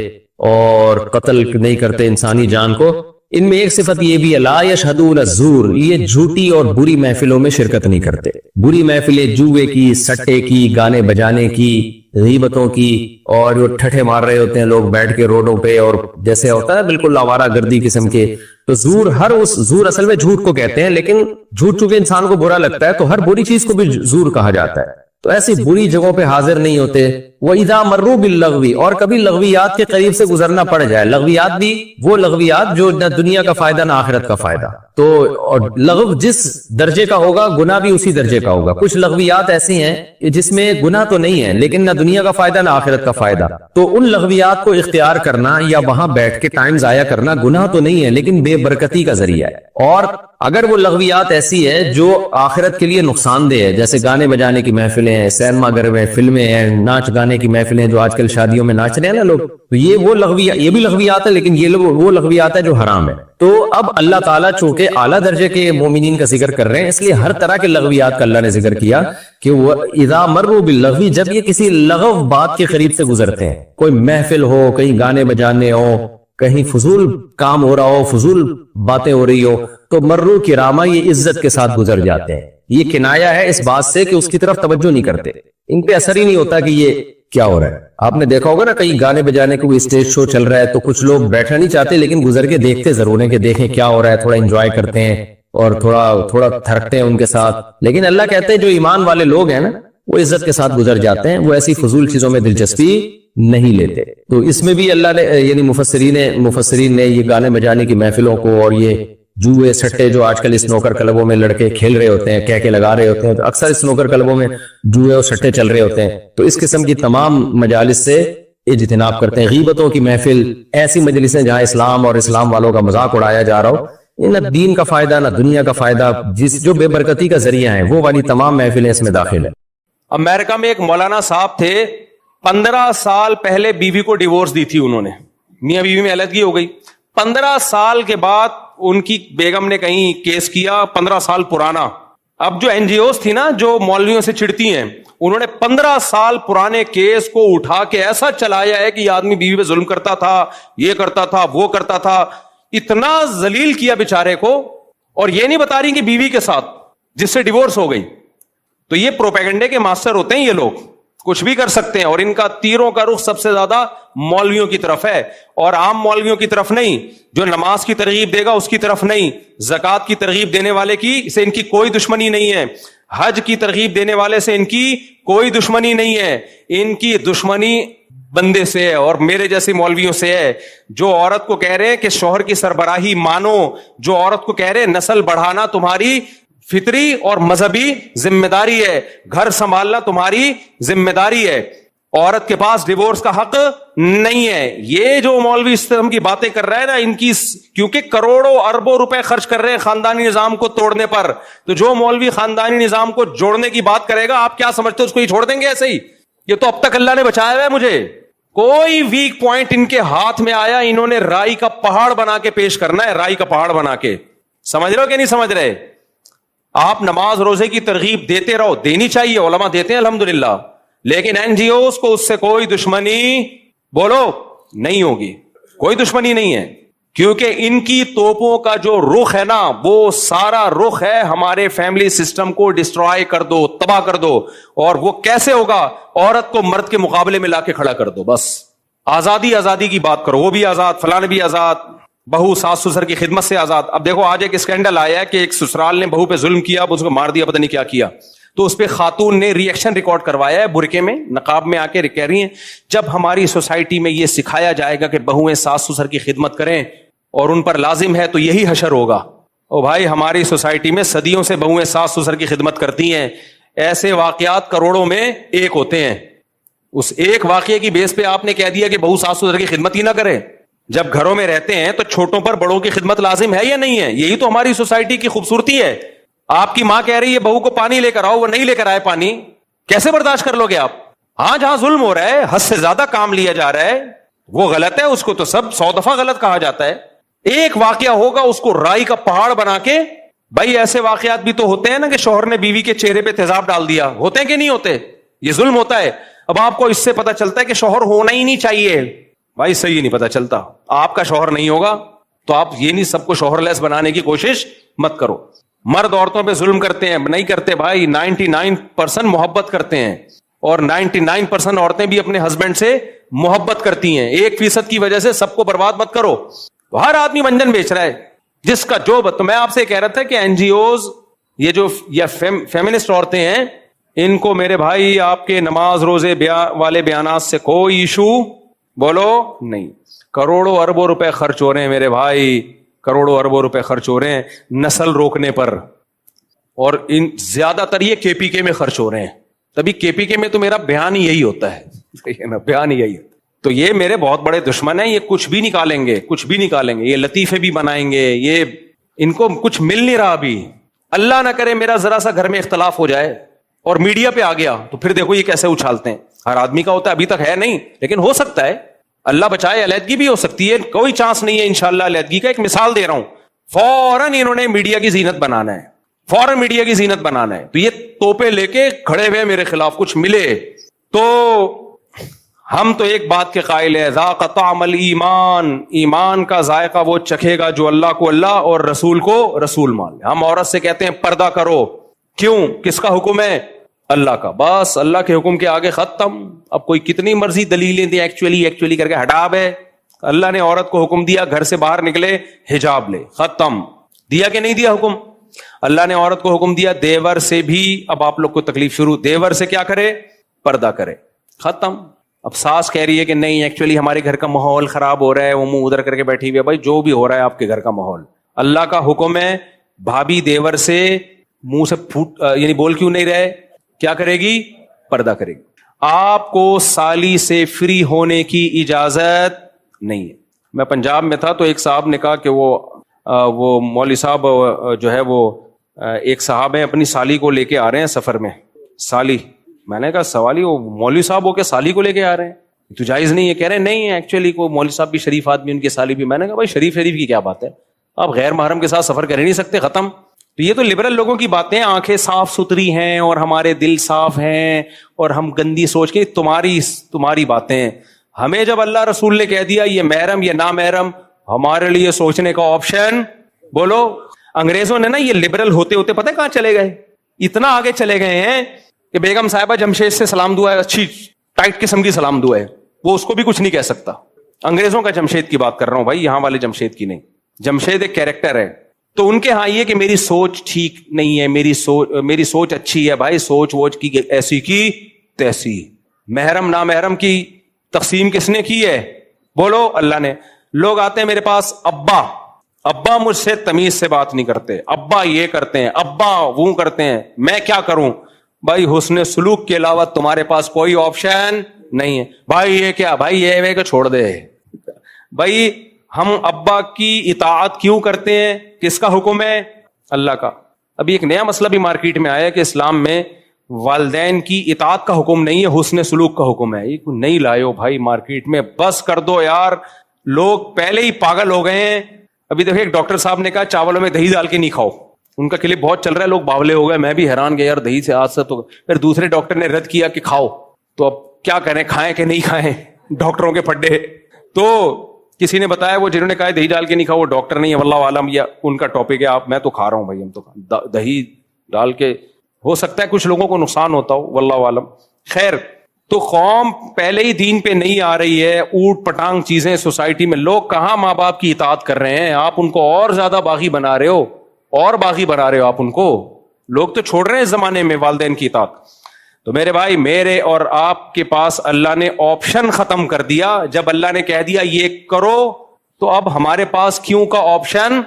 اور قتل نہیں کرتے انسانی جان کو, ان میں ایک صفت یہ بھی ہے لا یشہدون الزور, یہ جھوٹی اور بری محفلوں میں شرکت نہیں کرتے. بری محفلیں جوے کی, سٹے کی, گانے بجانے کی, غیبتوں کی, اور جو ٹھٹھے مار رہے ہوتے ہیں لوگ بیٹھ کے روڈوں پہ, اور جیسے ہوتا ہے بالکل آوارہ گردی قسم کے. تو زور, زور اصل میں جھوٹ کو کہتے ہیں, لیکن جھوٹ چونکہ انسان کو برا لگتا ہے تو ہر بری چیز کو بھی زور کہا جاتا ہے. تو ایسی بری جگہوں پہ حاضر نہیں ہوتے. وَإِذَا مَرُّوا بِاللَّغْوِ, اور کبھی لغویات کے قریب سے گزرنا پڑ جائے. لغویات بھی وہ لغویات جو نہ دنیا کا فائدہ نہ آخرت کا فائدہ. تو اور لغو جس درجے کا ہوگا گناہ بھی اسی درجے کا ہوگا. کچھ لغویات ایسی ہیں کہ جس میں گناہ تو نہیں ہے لیکن نہ دنیا کا فائدہ نہ آخرت کا فائدہ. تو ان لغویات کو اختیار کرنا یا وہاں بیٹھ کے ٹائم ضائع کرنا گناہ تو نہیں ہے لیکن بے برکتی کا ذریعہ ہے. اور اگر وہ لغویات ایسی ہے جو آخرت کے لیے نقصان دہ ہے, جیسے گانے بجانے کی محفلیں ہیں, سینما گھر میں فلمیں ہیں, ناچ گانے کی محفلیں جو آج کل شادیوں میں ناچ رہے ہیں نا لوگ, تو یہ وہ لغویات, یہ بھی لغویات ہے لیکن یہ وہ لغویات ہے جو حرام ہے. تو اب اللہ تعالیٰ چونکہ اعلیٰ درجے کے مومنین کا ذکر کر رہے ہیں, اس لیے ہر طرح کے لغویات کا اللہ نے ذکر کیا کہ وہ اذا مروا باللغو, جب یہ کسی لغو بات کے قریب سے گزرتے ہیں, کوئی محفل ہو, کہیں گانے بجانے ہو, کہیں فضول کام ہو رہا ہو, فضول باتیں ہو رہی ہو, تو مرو کرامہ, یہ عزت کے ساتھ گزر جاتے ہیں. یہ کنایا ہے اس بات سے کہ اس کی طرف توجہ نہیں کرتے, ان پہ اثر ہی نہیں ہوتا کہ یہ کیا ہو رہا ہے. آپ نے دیکھا ہوگا نا کہیں گانے بجانے کو اسٹیج شو چل رہا ہے تو کچھ لوگ بیٹھنا نہیں چاہتے لیکن گزر کے دیکھتے ضرور ہیں کہ دیکھیں کیا ہو رہا ہے, تھوڑا انجوائے کرتے ہیں اور تھوڑا تھرکتے ہیں ان کے ساتھ. لیکن اللہ کہتے ہیں جو ایمان والے لوگ ہیں نا وہ عزت کے ساتھ گزر جاتے ہیں, وہ ایسی فضول چیزوں میں دلچسپی نہیں لیتے. تو اس میں بھی اللہ نے یعنی مفسرین نے یہ گانے بجانے کی محفلوں کو اور یہ جوئے سٹے جو آج کل اسنوکر کلبوں میں لڑکے کھیل رہے ہوتے ہیں, کہہ کے لگا رہے ہوتے ہیں, تو اکثر اسنوکر کلبوں میں جوئے اور سٹے چل رہے ہوتے ہیں, تو اس قسم کی تمام مجالس سے اجتناب کرتے ہیں. غیبتوں کی محفل, ایسی مجلسیں جہاں اسلام اور اسلام والوں کا مذاق اڑایا جا رہا ہو, نہ دین کا فائدہ نہ دنیا کا فائدہ, جو بے برکتی کا ذریعہ ہیں وہ والی تمام محفلیں اس میں داخل ہیں. امریکہ میں ایک مولانا صاحب تھے, 15 سال پہلے بیوی کو ڈیورس دی تھی انہوں نے, میاں بیوی میں علیحدگی ہو گئی. 15 سال کے بعد ان کی بیگم نے کہیں کیس کیا, 15 سال پرانا. اب جو این جی اوز تھی نا جو مولویوں سے چڑتی ہیں, انہوں نے 15 سال پرانے کیس کو اٹھا کے ایسا چلایا ہے کہ یہ آدمی بیوی پہ ظلم کرتا تھا, یہ کرتا تھا, وہ کرتا تھا, اتنا ذلیل کیا بیچارے کو, اور یہ نہیں بتا رہی کہ بیوی کے ساتھ جس سے ڈیورس ہو گئی. تو یہ پروپیگنڈے کے ماسٹر ہوتے ہیں یہ لوگ, کچھ بھی کر سکتے ہیں, اور ان کا تیروں کا رخ سب سے زیادہ مولویوں کی طرف ہے, اور عام مولویوں کی طرف نہیں. جو نماز کی ترغیب دے گا اس کی طرف نہیں, زکوٰۃ کی ترغیب دینے والے کی سے ان کی کوئی دشمنی نہیں ہے, حج کی ترغیب دینے والے سے ان کی کوئی دشمنی نہیں ہے. ان کی دشمنی بندے سے ہے اور میرے جیسے مولویوں سے ہے, جو عورت کو کہہ رہے ہیں کہ شوہر کی سربراہی مانو, جو عورت کو کہہ رہے ہیں نسل بڑھانا تمہاری فطری اور مذہبی ذمہ داری ہے, گھر سنبھالنا تمہاری ذمہ داری ہے, عورت کے پاس ڈیورس کا حق نہیں ہے. یہ جو مولوی اس طرح کی باتیں کر رہا ہے نا, ان کی کیونکہ کروڑوں اربوں روپے خرچ کر رہے ہیں خاندانی نظام کو توڑنے پر, تو جو مولوی خاندانی نظام کو جوڑنے کی بات کرے گا آپ کیا سمجھتے ہو اس کو یہ چھوڑ دیں گے ایسے ہی؟ یہ تو اب تک اللہ نے بچایا ہوا ہے مجھے. کوئی ویک پوائنٹ ان کے ہاتھ میں آیا, انہوں نے رائی کا پہاڑ بنا کے پیش کرنا ہے, رائی کا پہاڑ بنا کے. سمجھ رہے ہو کہ نہیں سمجھ رہے؟ آپ نماز روزے کی ترغیب دیتے رہو, دینی چاہیے, علماء دیتے ہیں الحمدللہ, لیکن این جی اوز کو اس سے کوئی دشمنی بولو نہیں ہوگی, کوئی دشمنی نہیں ہے, کیونکہ ان کی توپوں کا جو رخ ہے نا وہ سارا رخ ہے ہمارے فیملی سسٹم کو ڈسٹرائے کر دو, تباہ کر دو. اور وہ کیسے ہوگا؟ عورت کو مرد کے مقابلے میں لا کے کھڑا کر دو, بس آزادی کی بات کرو, وہ بھی آزاد, فلاں بھی آزاد, بہو ساس سسر کی خدمت سے آزاد. اب دیکھو آج ایک اسکینڈل آیا ہے کہ ایک سسرال نے بہو پہ ظلم کیا, اب اس کو مار دیا, پتہ نہیں کیا کیا, تو اس پہ خاتون نے ری ایکشن ریکارڈ کروایا ہے, برقعے میں نقاب میں آ کے کہہ رہی ہیں جب ہماری سوسائٹی میں یہ سکھایا جائے گا کہ بہویں ساس سسر کی خدمت کریں اور ان پر لازم ہے تو یہی حشر ہوگا. او بھائی, ہماری سوسائٹی میں صدیوں سے بہویں ساس سسر کی خدمت کرتی ہیں, ایسے واقعات کروڑوں میں ایک ہوتے ہیں. اس ایک واقعے کی بیس پہ آپ نے کہہ دیا کہ بہو ساس سسر کی خدمت ہی نہ کرے. جب گھروں میں رہتے ہیں تو چھوٹوں پر بڑوں کی خدمت لازم ہے یا نہیں ہے؟ یہی تو ہماری سوسائٹی کی خوبصورتی ہے. آپ کی ماں کہہ رہی ہے بہو کو پانی لے کر آؤ, وہ نہیں لے کر آئے پانی, کیسے برداشت کر لو گے آپ؟ ہاں جہاں ظلم ہو رہا ہے, حد سے زیادہ کام لیا جا رہا ہے, وہ غلط ہے, اس کو تو سب 100 دفعہ غلط کہا جاتا ہے. ایک واقعہ ہوگا اس کو رائی کا پہاڑ بنا کے, بھائی ایسے واقعات بھی تو ہوتے ہیں نا کہ شوہر نے بیوی کے چہرے پہ تیزاب ڈال دیا, ہوتے ہیں کہ نہیں ہوتے؟ یہ ظلم ہوتا ہے. اب آپ کو اس سے پتا چلتا ہے کہ شوہر ہونا ہی نہیں چاہیے, بھائی صحیح نہیں پتا چلتا. آپ کا شوہر نہیں ہوگا تو آپ یہ نہیں سب کو شوہر لیس بنانے کی کوشش مت کرو. مرد عورتوں پہ ظلم کرتے ہیں, نہیں کرتے بھائی, 99% محبت کرتے ہیں, اور 99% عورتیں بھی اپنے ہسبینڈ سے محبت کرتی ہیں. 1% کی وجہ سے سب کو برباد مت کرو. ہر آدمی منجن بیچ رہا ہے جس کا جو تو میں آپ سے کہہ رہا تھا کہ NGOs یہ جو یا فیمنسٹ عورتیں ہیں, ان کو میرے بھائی آپ کے نماز روزے والے بیانات سے کوئی ایشو بولو نہیں. کروڑوں اربوں روپے خرچ ہو رہے ہیں میرے بھائی, کروڑوں اربوں روپے خرچ ہو رہے ہیں نسل روکنے پر, اور ان زیادہ تر یہ KPK میں خرچ ہو رہے ہیں. تبھی KPK میں تو میرا بیان ہی یہی ہوتا ہے, بیان ہی یہی. تو یہ میرے بہت بڑے دشمن ہیں, یہ کچھ بھی نکالیں گے, کچھ بھی نکالیں گے, یہ لطیفے بھی بنائیں گے, یہ ان کو کچھ مل نہیں رہا ابھی. اللہ نہ کرے میرا ذرا سا گھر میں اختلاف ہو جائے اور میڈیا پہ آ گیا تو پھر دیکھو یہ کیسے اچھالتے ہیں. ہر آدمی کا ہوتا ہے, ابھی تک ہے نہیں لیکن ہو سکتا ہے, اللہ بچائے, علیحدگی بھی ہو سکتی ہے, کوئی چانس نہیں ہے انشاءاللہ علیحدگی کا. ایک مثال دے رہا ہوں, فوراً انہوں نے میڈیا کی زینت بنانا ہے, فوراً میڈیا کی زینت بنانا ہے, تو یہ توپے لے کے کھڑے ہوئے میرے خلاف. کچھ ملے تو ہم تو ایک بات کے قائل ہے, ذاق طعم الایمان, ایمان کا ذائقہ وہ چکھے گا جو اللہ کو اللہ اور رسول کو رسول مان لے. ہم عورت سے کہتے ہیں پردہ کرو, کیوں؟ کس کا حکم ہے؟ اللہ کا. بس اللہ کے حکم کے آگے ختم. اب کوئی کتنی مرضی دلیلیں دیں ایکچولی کر کے حجاب ہے. اللہ نے عورت کو حکم دیا گھر سے باہر نکلے حجاب لے, ختم. دیا کہ نہیں دیا حکم؟ اللہ نے عورت کو حکم دیا دیور سے بھی, اب آپ لوگ کو تکلیف شروع, دیور سے کیا کرے؟ پردہ کرے, ختم. اب ساس کہہ رہی ہے کہ نہیں ایکچولی ہمارے گھر کا ماحول خراب ہو رہا ہے, وہ منہ ادھر کر کے بیٹھی ہوئی ہے. بھائی جو بھی ہو رہا ہے آپ کے گھر کا ماحول, اللہ کا حکم ہے. بھابھی دیور سے منہ سے یعنی بول کیوں نہیں رہے, کیا کرے گی؟ پردہ کرے گی. آپ کو سالی سے فری ہونے کی اجازت نہیں ہے. میں پنجاب میں تھا تو ایک صاحب نے کہا کہ وہ مولوی صاحب جو ہے وہ ایک صاحب ہیں اپنی سالی کو لے کے آ رہے ہیں سفر میں. سالی, میں نے کہا سوالی وہ مولوی صاحب ہو کے سالی کو لے کے آ رہے ہیں, تو جائز نہیں ہے. کہہ رہے ہیں نہیں ایکچولی کو مولوی صاحب بھی شریف آدمی, ان کی سالی بھی. میں نے کہا بھائی شریف کی کیا بات ہے, آپ غیر محرم کے ساتھ سفر کر ہی نہیں سکتے, ختم. تو یہ تو لبرل لوگوں کی باتیں, آنکھیں صاف ستھری ہیں اور ہمارے دل صاف ہیں اور ہم گندی سوچ کے, تمہاری باتیں. ہمیں جب اللہ رسول نے کہہ دیا یہ محرم یہ نامحرم, ہمارے لیے سوچنے کا آپشن بولو. انگریزوں نے نا یہ لبرل ہوتے ہوتے پتہ کہاں چلے گئے, اتنا آگے چلے گئے ہیں کہ بیگم صاحبہ جمشید سے سلام دعا ہے, اچھی ٹائٹ قسم کی سلام دعا ہے, وہ اس کو بھی کچھ نہیں کہہ سکتا. انگریزوں کا جمشید کی بات کر رہا ہوں بھائی, یہاں والے جمشید کی نہیں. جمشید ایک کیریکٹر ہے, تو ان کے ہاں یہ کہ میری سوچ ٹھیک نہیں ہے, میری سوچ اچھی ہے. بھائی سوچ ووچ کی ایسی کی تیسی. محرم نامحرم کی تقسیم کس نے کی ہے بولو؟ اللہ نے. لوگ آتے ہیں میرے پاس, ابا مجھ سے تمیز سے بات نہیں کرتے, ابا یہ کرتے ہیں, ابا وہ کرتے ہیں, میں کیا کروں؟ بھائی حسن سلوک کے علاوہ تمہارے پاس کوئی آپشن نہیں ہے. بھائی یہ کیا, بھائی یہ کہ چھوڑ دے. بھائی ہم ابا کی اطاعت کیوں کرتے ہیں؟ کس کا حکم ہے؟ اللہ کا. ابھی ایک نیا مسئلہ بھی مارکیٹ میں آیا کہ اسلام میں والدین کی اطاعت کا حکم نہیں ہے, حسن سلوک کا حکم ہے. یہ نہیں لائے ہو بھائی مارکیٹ میں, بس کر دو یار, لوگ پہلے ہی پاگل ہو گئے ہیں. ابھی دیکھو ایک ڈاکٹر صاحب نے کہا چاولوں میں دہی ڈال کے نہیں کھاؤ, ان کا کلپ بہت چل رہا ہے, لوگ باولے ہو گئے. میں بھی حیران گیا یار, دہی سے آج سے تو. پھر دوسرے ڈاکٹر نے رد کیا کہ کھاؤ. تو اب کیا کریں, کھائیں کہ نہیں کھائیں, ڈاکٹروں کے پھڈے. تو کسی نے بتایا وہ جنہوں نے کہا دہی ڈال کے نہیں کھاؤ وہ ڈاکٹر نہیں ہے, واللہ عالم, یا ان کا ٹاپک ہے. میں تو کھا رہا ہوں بھائی, ہم تو دہی ڈال کے, ہو سکتا ہے کچھ لوگوں کو نقصان ہوتا ہو, واللہ عالم. خیر, تو قوم پہلے ہی دین پہ نہیں آ رہی ہے, اوٹ پٹانگ چیزیں سوسائٹی میں. لوگ کہاں ماں باپ کی اطاعت کر رہے ہیں, آپ ان کو اور زیادہ باغی بنا رہے ہو, اور باغی بنا رہے ہو آپ ان کو. لوگ تو چھوڑ رہے ہیں اس زمانے میں والدین کی اطاعت. تو میرے بھائی, میرے اور آپ کے پاس اللہ نے آپشن ختم کر دیا. جب اللہ نے کہہ دیا یہ کرو, تو اب ہمارے پاس کیوں کا آپشن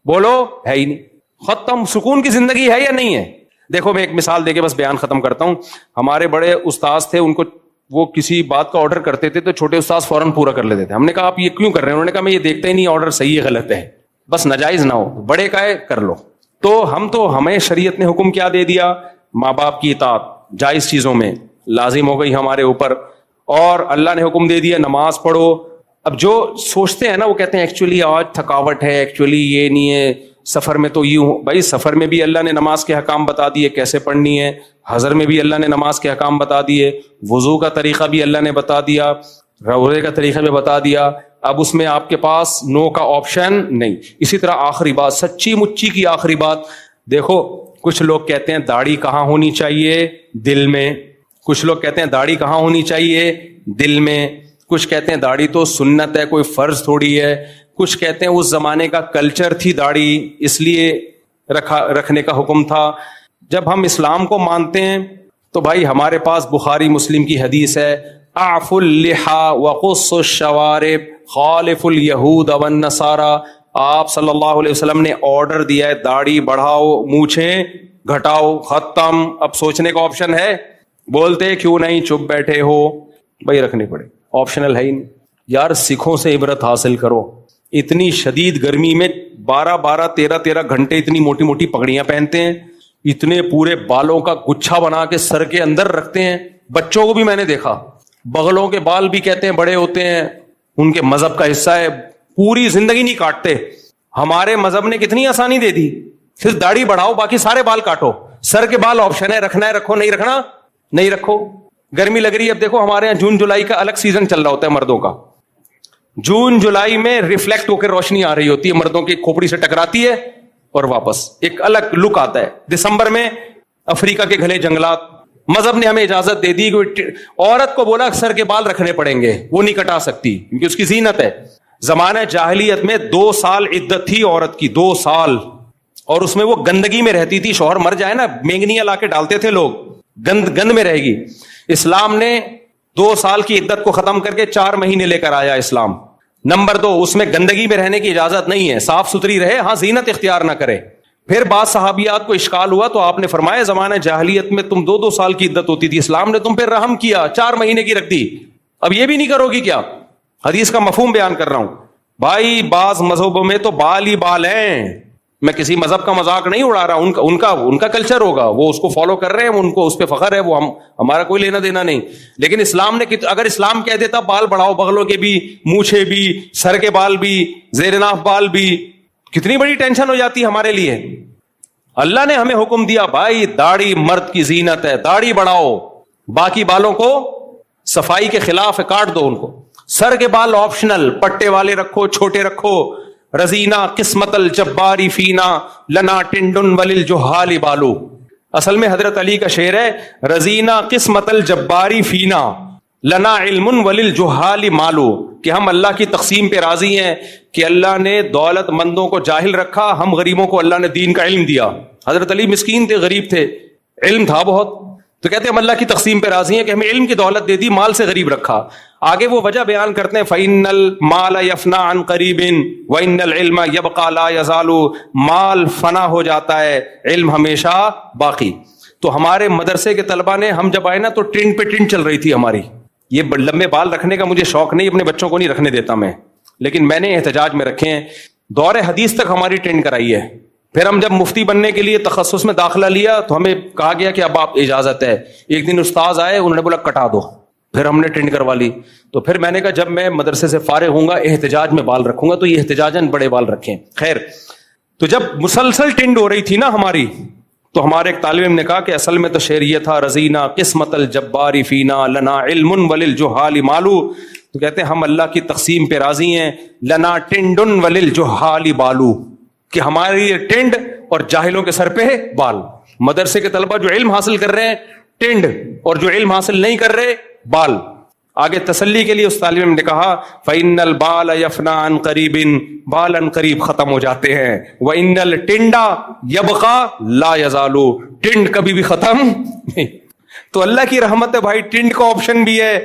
بولو ہے ہی نہیں. ختم. سکون کی زندگی ہے یا نہیں ہے؟ دیکھو میں ایک مثال دے کے بس بیان ختم کرتا ہوں. ہمارے بڑے استاذ تھے, ان کو وہ کسی بات کا آرڈر کرتے تھے تو چھوٹے استاذ فوراً پورا کر لیتے تھے. ہم نے کہا آپ یہ کیوں کر رہے ہیں؟ انہوں نے کہا میں یہ دیکھتا ہی نہیں آرڈر صحیح ہے غلط ہے, بس ناجائز نہ ہو, بڑے کا ہے کر لو. تو ہمیں شریعت نے حکم کیا دے دیا؟ ماں باپ کی اطاعت جائز چیزوں میں, لازم ہو گئی ہمارے اوپر, اور اللہ نے حکم دے دیا نماز پڑھو. اب جو سوچتے ہیں نا وہ کہتے ہیں ایکچولی آج تھکاوٹ ہے, ایکچولی یہ نہیں ہے, سفر میں تو یوں. بھائی سفر میں بھی اللہ نے نماز کے احکام بتا دیے کیسے پڑھنی ہے, حضر میں بھی اللہ نے نماز کے احکام بتا دیے, وضو کا طریقہ بھی اللہ نے بتا دیا, روزے کا طریقہ بھی بتا دیا. اب اس میں آپ کے پاس نو کا آپشن نہیں. اسی طرح آخری بات, سچی مچی کی آخری بات, دیکھو کچھ لوگ کہتے ہیں داڑھی کہاں ہونی چاہیے, دل میں. کچھ لوگ کہتے ہیں داڑھی کہاں ہونی چاہیے, دل میں. کچھ کہتے ہیں داڑھی تو سنت ہے, کوئی فرض تھوڑی ہے. کچھ کہتے ہیں اس زمانے کا کلچر تھی داڑھی, اس لیے رکھنے کا حکم تھا. جب ہم اسلام کو مانتے ہیں تو بھائی ہمارے پاس بخاری مسلم کی حدیث ہے, اعف اللحى وقص الشوارب خالف الیہود والنصارى. آپ صلی اللہ علیہ وسلم نے آرڈر دیا ہے داڑھی بڑھاؤ, مونچھیں گھٹاؤ, ختم. اب سوچنے کا آپشن ہے, بولتے کیوں نہیں چپ بیٹھے ہو, بھائی رکھنے پڑے, آپشنل ہے ہی نہیں. یار سکھوں سے عبرت حاصل کرو. اتنی شدید گرمی میں 12-13 گھنٹے اتنی موٹی موٹی پگڑیاں پہنتے ہیں, اتنے پورے بالوں کا گچھا بنا کے سر کے اندر رکھتے ہیں. بچوں کو بھی میں نے دیکھا, بغلوں کے بال بھی کہتے ہیں بڑے ہوتے ہیں, ان کے مذہب کا حصہ ہے, پوری زندگی نہیں کاٹتے. ہمارے مذہب نے کتنی آسانی دے دی, صرف داڑھی بڑھاؤ باقی سارے بال کاٹو. سر کے بال آپشن ہے, رکھنا ہے رکھو, نہیں رکھنا نہیں رکھو. گرمی لگ رہی ہے, اب دیکھو ہمارے یہاں جون جولائی کا الگ سیزن چل رہا ہوتا ہے مردوں کا. جون جولائی میں ریفلیکٹ ہو کے روشنی آ رہی ہوتی ہے, مردوں کی کھوپڑی سے ٹکراتی ہے اور واپس ایک الگ لک آتا ہے. دسمبر میں افریقہ کے گھنے جنگلات, مذہب نے ہمیں اجازت دے دی کہ عورت کو بولا سر کے بال رکھنے پڑیں گے, وہ نہیں کٹا سکتی کیونکہ اس کی زینت ہے. زمانہ جاہلیت میں 2 سال عدت تھی عورت کی, 2 سال, اور اس میں وہ گندگی میں رہتی تھی. شوہر مر جائے نا, مینگنیاں لا کے ڈالتے تھے لوگ, گند میں رہے گی. اسلام نے 2 سال کی عدت کو ختم کر کے 4 مہینے لے کر آیا اسلام. نمبر 2, اس میں گندگی میں رہنے کی اجازت نہیں ہے, صاف ستھری رہے, ہاں زینت اختیار نہ کرے. پھر بعض صحابیات کو اشکال ہوا تو آپ نے فرمایا زمانہ جاہلیت میں تم 2 سال کی عدت ہوتی تھی, اسلام نے تم پہ رحم کیا, 4 مہینے کی رکھ دی. اب یہ بھی نہیں کرو گی کیا؟ حدیث کا مفہوم بیان کر رہا ہوں بھائی. بعض مذہبوں میں تو بال ہی بال ہیں. میں کسی مذہب کا مذاق نہیں اڑا رہا, ان کا کلچر ہوگا, وہ اس کو فالو کر رہے ہیں, ان کو اس پہ فخر ہے, وہ ہمارا کوئی لینا دینا نہیں. لیکن اسلام نے, اگر اسلام کہہ دیتا بال بڑھاؤ, بغلوں کے بھی, مونچھے بھی, سر کے بال بھی, زیر ناف بال بھی, کتنی بڑی ٹینشن ہو جاتی ہمارے لیے. اللہ نے ہمیں حکم دیا بھائی داڑھی مرد کی زینت ہے, داڑھی بڑھاؤ, باقی بالوں کو صفائی کے خلاف ہے, کاٹ دو ان کو. سر کے بال آپشنل, پٹے والے رکھو, چھوٹے رکھو. رزینا قسمت الجباری فینا لنا ٹنڈن وللجہال بالو. اصل میں حضرت علی کا شعر ہے, رزینا قسمت الجباری فینا لنا علم وللجہال مالو, کہ ہم اللہ کی تقسیم پہ راضی ہیں کہ اللہ نے دولت مندوں کو جاہل رکھا, ہم غریبوں کو اللہ نے دین کا علم دیا. حضرت علی مسکین تھے, غریب تھے, علم تھا بہت, تو کہتے ہیں ہم اللہ کی تقسیم پہ راضی ہیں کہ ہمیں علم کی دولت دے دی, مال سے غریب رکھا. آگے وہ وجہ بیان کرتے ہیں فَإِنَّ الْمَالَ يَفْنَى عَنْ قَرِيبٍ وَإِنَّ الْعِلْمَ يَبْقَى لَا يَزَالُ. مال فنا ہو جاتا ہے, علم ہمیشہ باقی. تو ہمارے مدرسے کے طلبہ نے, ہم جب آئے نا تو ٹرینڈ پہ ٹرینڈ چل رہی تھی ہماری. یہ لمبے بال رکھنے کا مجھے شوق نہیں, اپنے بچوں کو نہیں رکھنے دیتا میں, لیکن میں نے احتجاج میں رکھے ہیں. دور حدیث تک ہماری ٹرینڈ کرائی ہے. پھر ہم جب مفتی بننے کے لیے تخصص میں داخلہ لیا تو ہمیں کہا گیا کہ اب آپ اجازت ہے. ایک دن استاذ آئے, انہوں نے بولا کٹا دو, پھر ہم نے ٹرینڈ کروا لی. تو پھر میں نے کہا جب میں مدرسے سے فارغ ہوں گا احتجاج میں بال رکھوں گا, تو یہ احتجاجاً بڑے بال رکھیں. خیر, تو جب مسلسل ٹرینڈ ہو رہی تھی نا ہماری, تو ہمارے ایک طالب علم نے کہا کہ اصل میں تو شعر یہ تھا, رزینا قسمت الجباری فینا لنا علم وللجہال مالو. تو کہتے ہیں ہم اللہ کی تقسیم پہ راضی ہیں, لنا ٹنڈن وللجہال بالو, کہ ہماری ٹنڈ اور جاہلوں کے سر پہ بال. مدرسے کے طلبہ جو علم حاصل کر رہے ہیں ٹنڈ, اور جو علم حاصل نہیں کر رہے بال. آگے تسلی کے لیے اس طالب علم نے کہا فَإِنَّ الْبَالَ يَفْنَى عَنْ قَرِيبٍ, بال ان قریب ختم ہو جاتے ہیں. وَإِنَّ الْٹِنْڈَ يَبْقَى لَا يَزَالُ, ٹنڈ کبھی بھی ختم نہیں. تو اللہ کی رحمت ہے بھائی, ٹنڈ کا آپشن بھی ہے.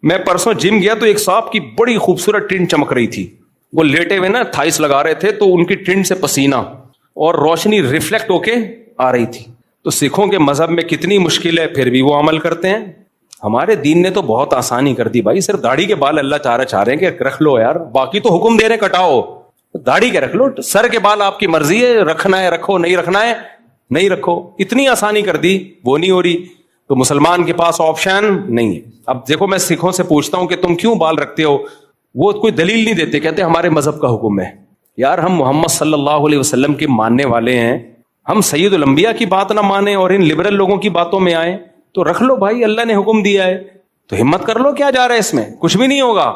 میں پرسوں جم گیا تو ایک صاحب کی بڑی خوبصورت ٹنڈ چمک رہی تھی, وہ لیٹے ہوئے نا تھائس لگا رہے تھے, تو ان کی ٹنڈ سے پسینہ اور روشنی ریفلیکٹ ہو کے آ رہی تھی. تو سکھوں کے مذہب میں کتنی مشکل ہے, پھر بھی وہ عمل کرتے ہیں. ہمارے دین نے تو بہت آسانی کر دی بھائی, صرف داڑھی کے بال اللہ چاہ رہے ہیں کہ رکھ لو یار, باقی تو حکم دے رہے کٹاؤ, داڑھی کے رکھ لو. سر کے بال آپ کی مرضی ہے, رکھنا ہے رکھو, نہیں رکھنا ہے نہیں رکھو. اتنی آسانی کر دی, وہ نہیں ہو رہی. تو مسلمان کے پاس آپشن نہیں ہے. اب دیکھو میں سکھوں سے پوچھتا ہوں کہ تم کیوں بال رکھتے ہو, وہ کوئی دلیل نہیں دیتے, کہتے ہمارے مذہب کا حکم ہے. یار ہم محمد صلی اللہ علیہ وسلم کے ماننے والے ہیں, ہم سید الانبیاء کی بات نہ مانیں اور ان لبرل لوگوں کی باتوں میں آئیں تو رکھ لو بھائی, اللہ نے حکم دیا ہے تو ہمت کر لو. کیا جا رہا ہے اس میں, کچھ بھی نہیں ہوگا.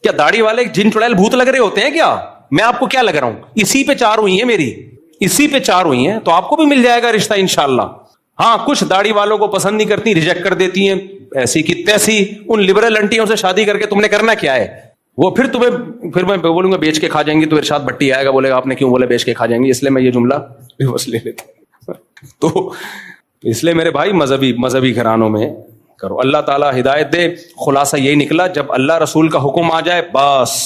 کیا داڑھی والے جن چڑیل بھوت لگ رہے ہوتے ہیں کیا؟ میں آپ کو کیا لگ رہا ہوں؟ اسی پہ 4 ہوئی ہیں میری, اسی پہ 4 ہوئی ہیں, تو آپ کو بھی مل جائے گا رشتہ انشاءاللہ. ہاں کچھ داڑھی والوں کو پسند نہیں کرتی, ریجیکٹ کر دیتی ہیں, ایسی کی تیسی. ان لبرل انٹیوں سے شادی کر کے تم نے کرنا کیا ہے؟ وہ پھر میں بولوں گا بیچ کے کھا جائیں گی, تو ارشاد بھٹی آئے گا بولے گا آپ نے کیوں بولے بیچ کے کھا جائیں گی, اس لیے میں یہ جملہ بس لے لیتا ہوں. تو اس لیے میرے بھائی مذہبی گھرانوں میں کرو, اللہ تعالیٰ ہدایت دے. خلاصہ یہی نکلا, جب اللہ رسول کا حکم آ جائے بس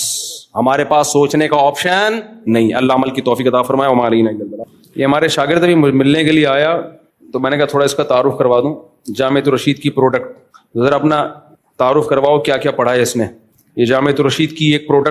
ہمارے پاس سوچنے کا آپشن نہیں. اللہ عمل کی توفیق عطا فرمائے. وما علینا الا البلاغ. یہ ہمارے شاگرد بھی ملنے کے لیے آیا تو میں نے کہا تھوڑا اس کا تعارف کروا دوں. جامعۃ الرشید کی پروڈکٹ, ذرا اپنا تعارف کرواؤ, کیا کیا پڑھا ہے اس نے. یہ جامعۃ الرشید کی ایک پروڈکٹ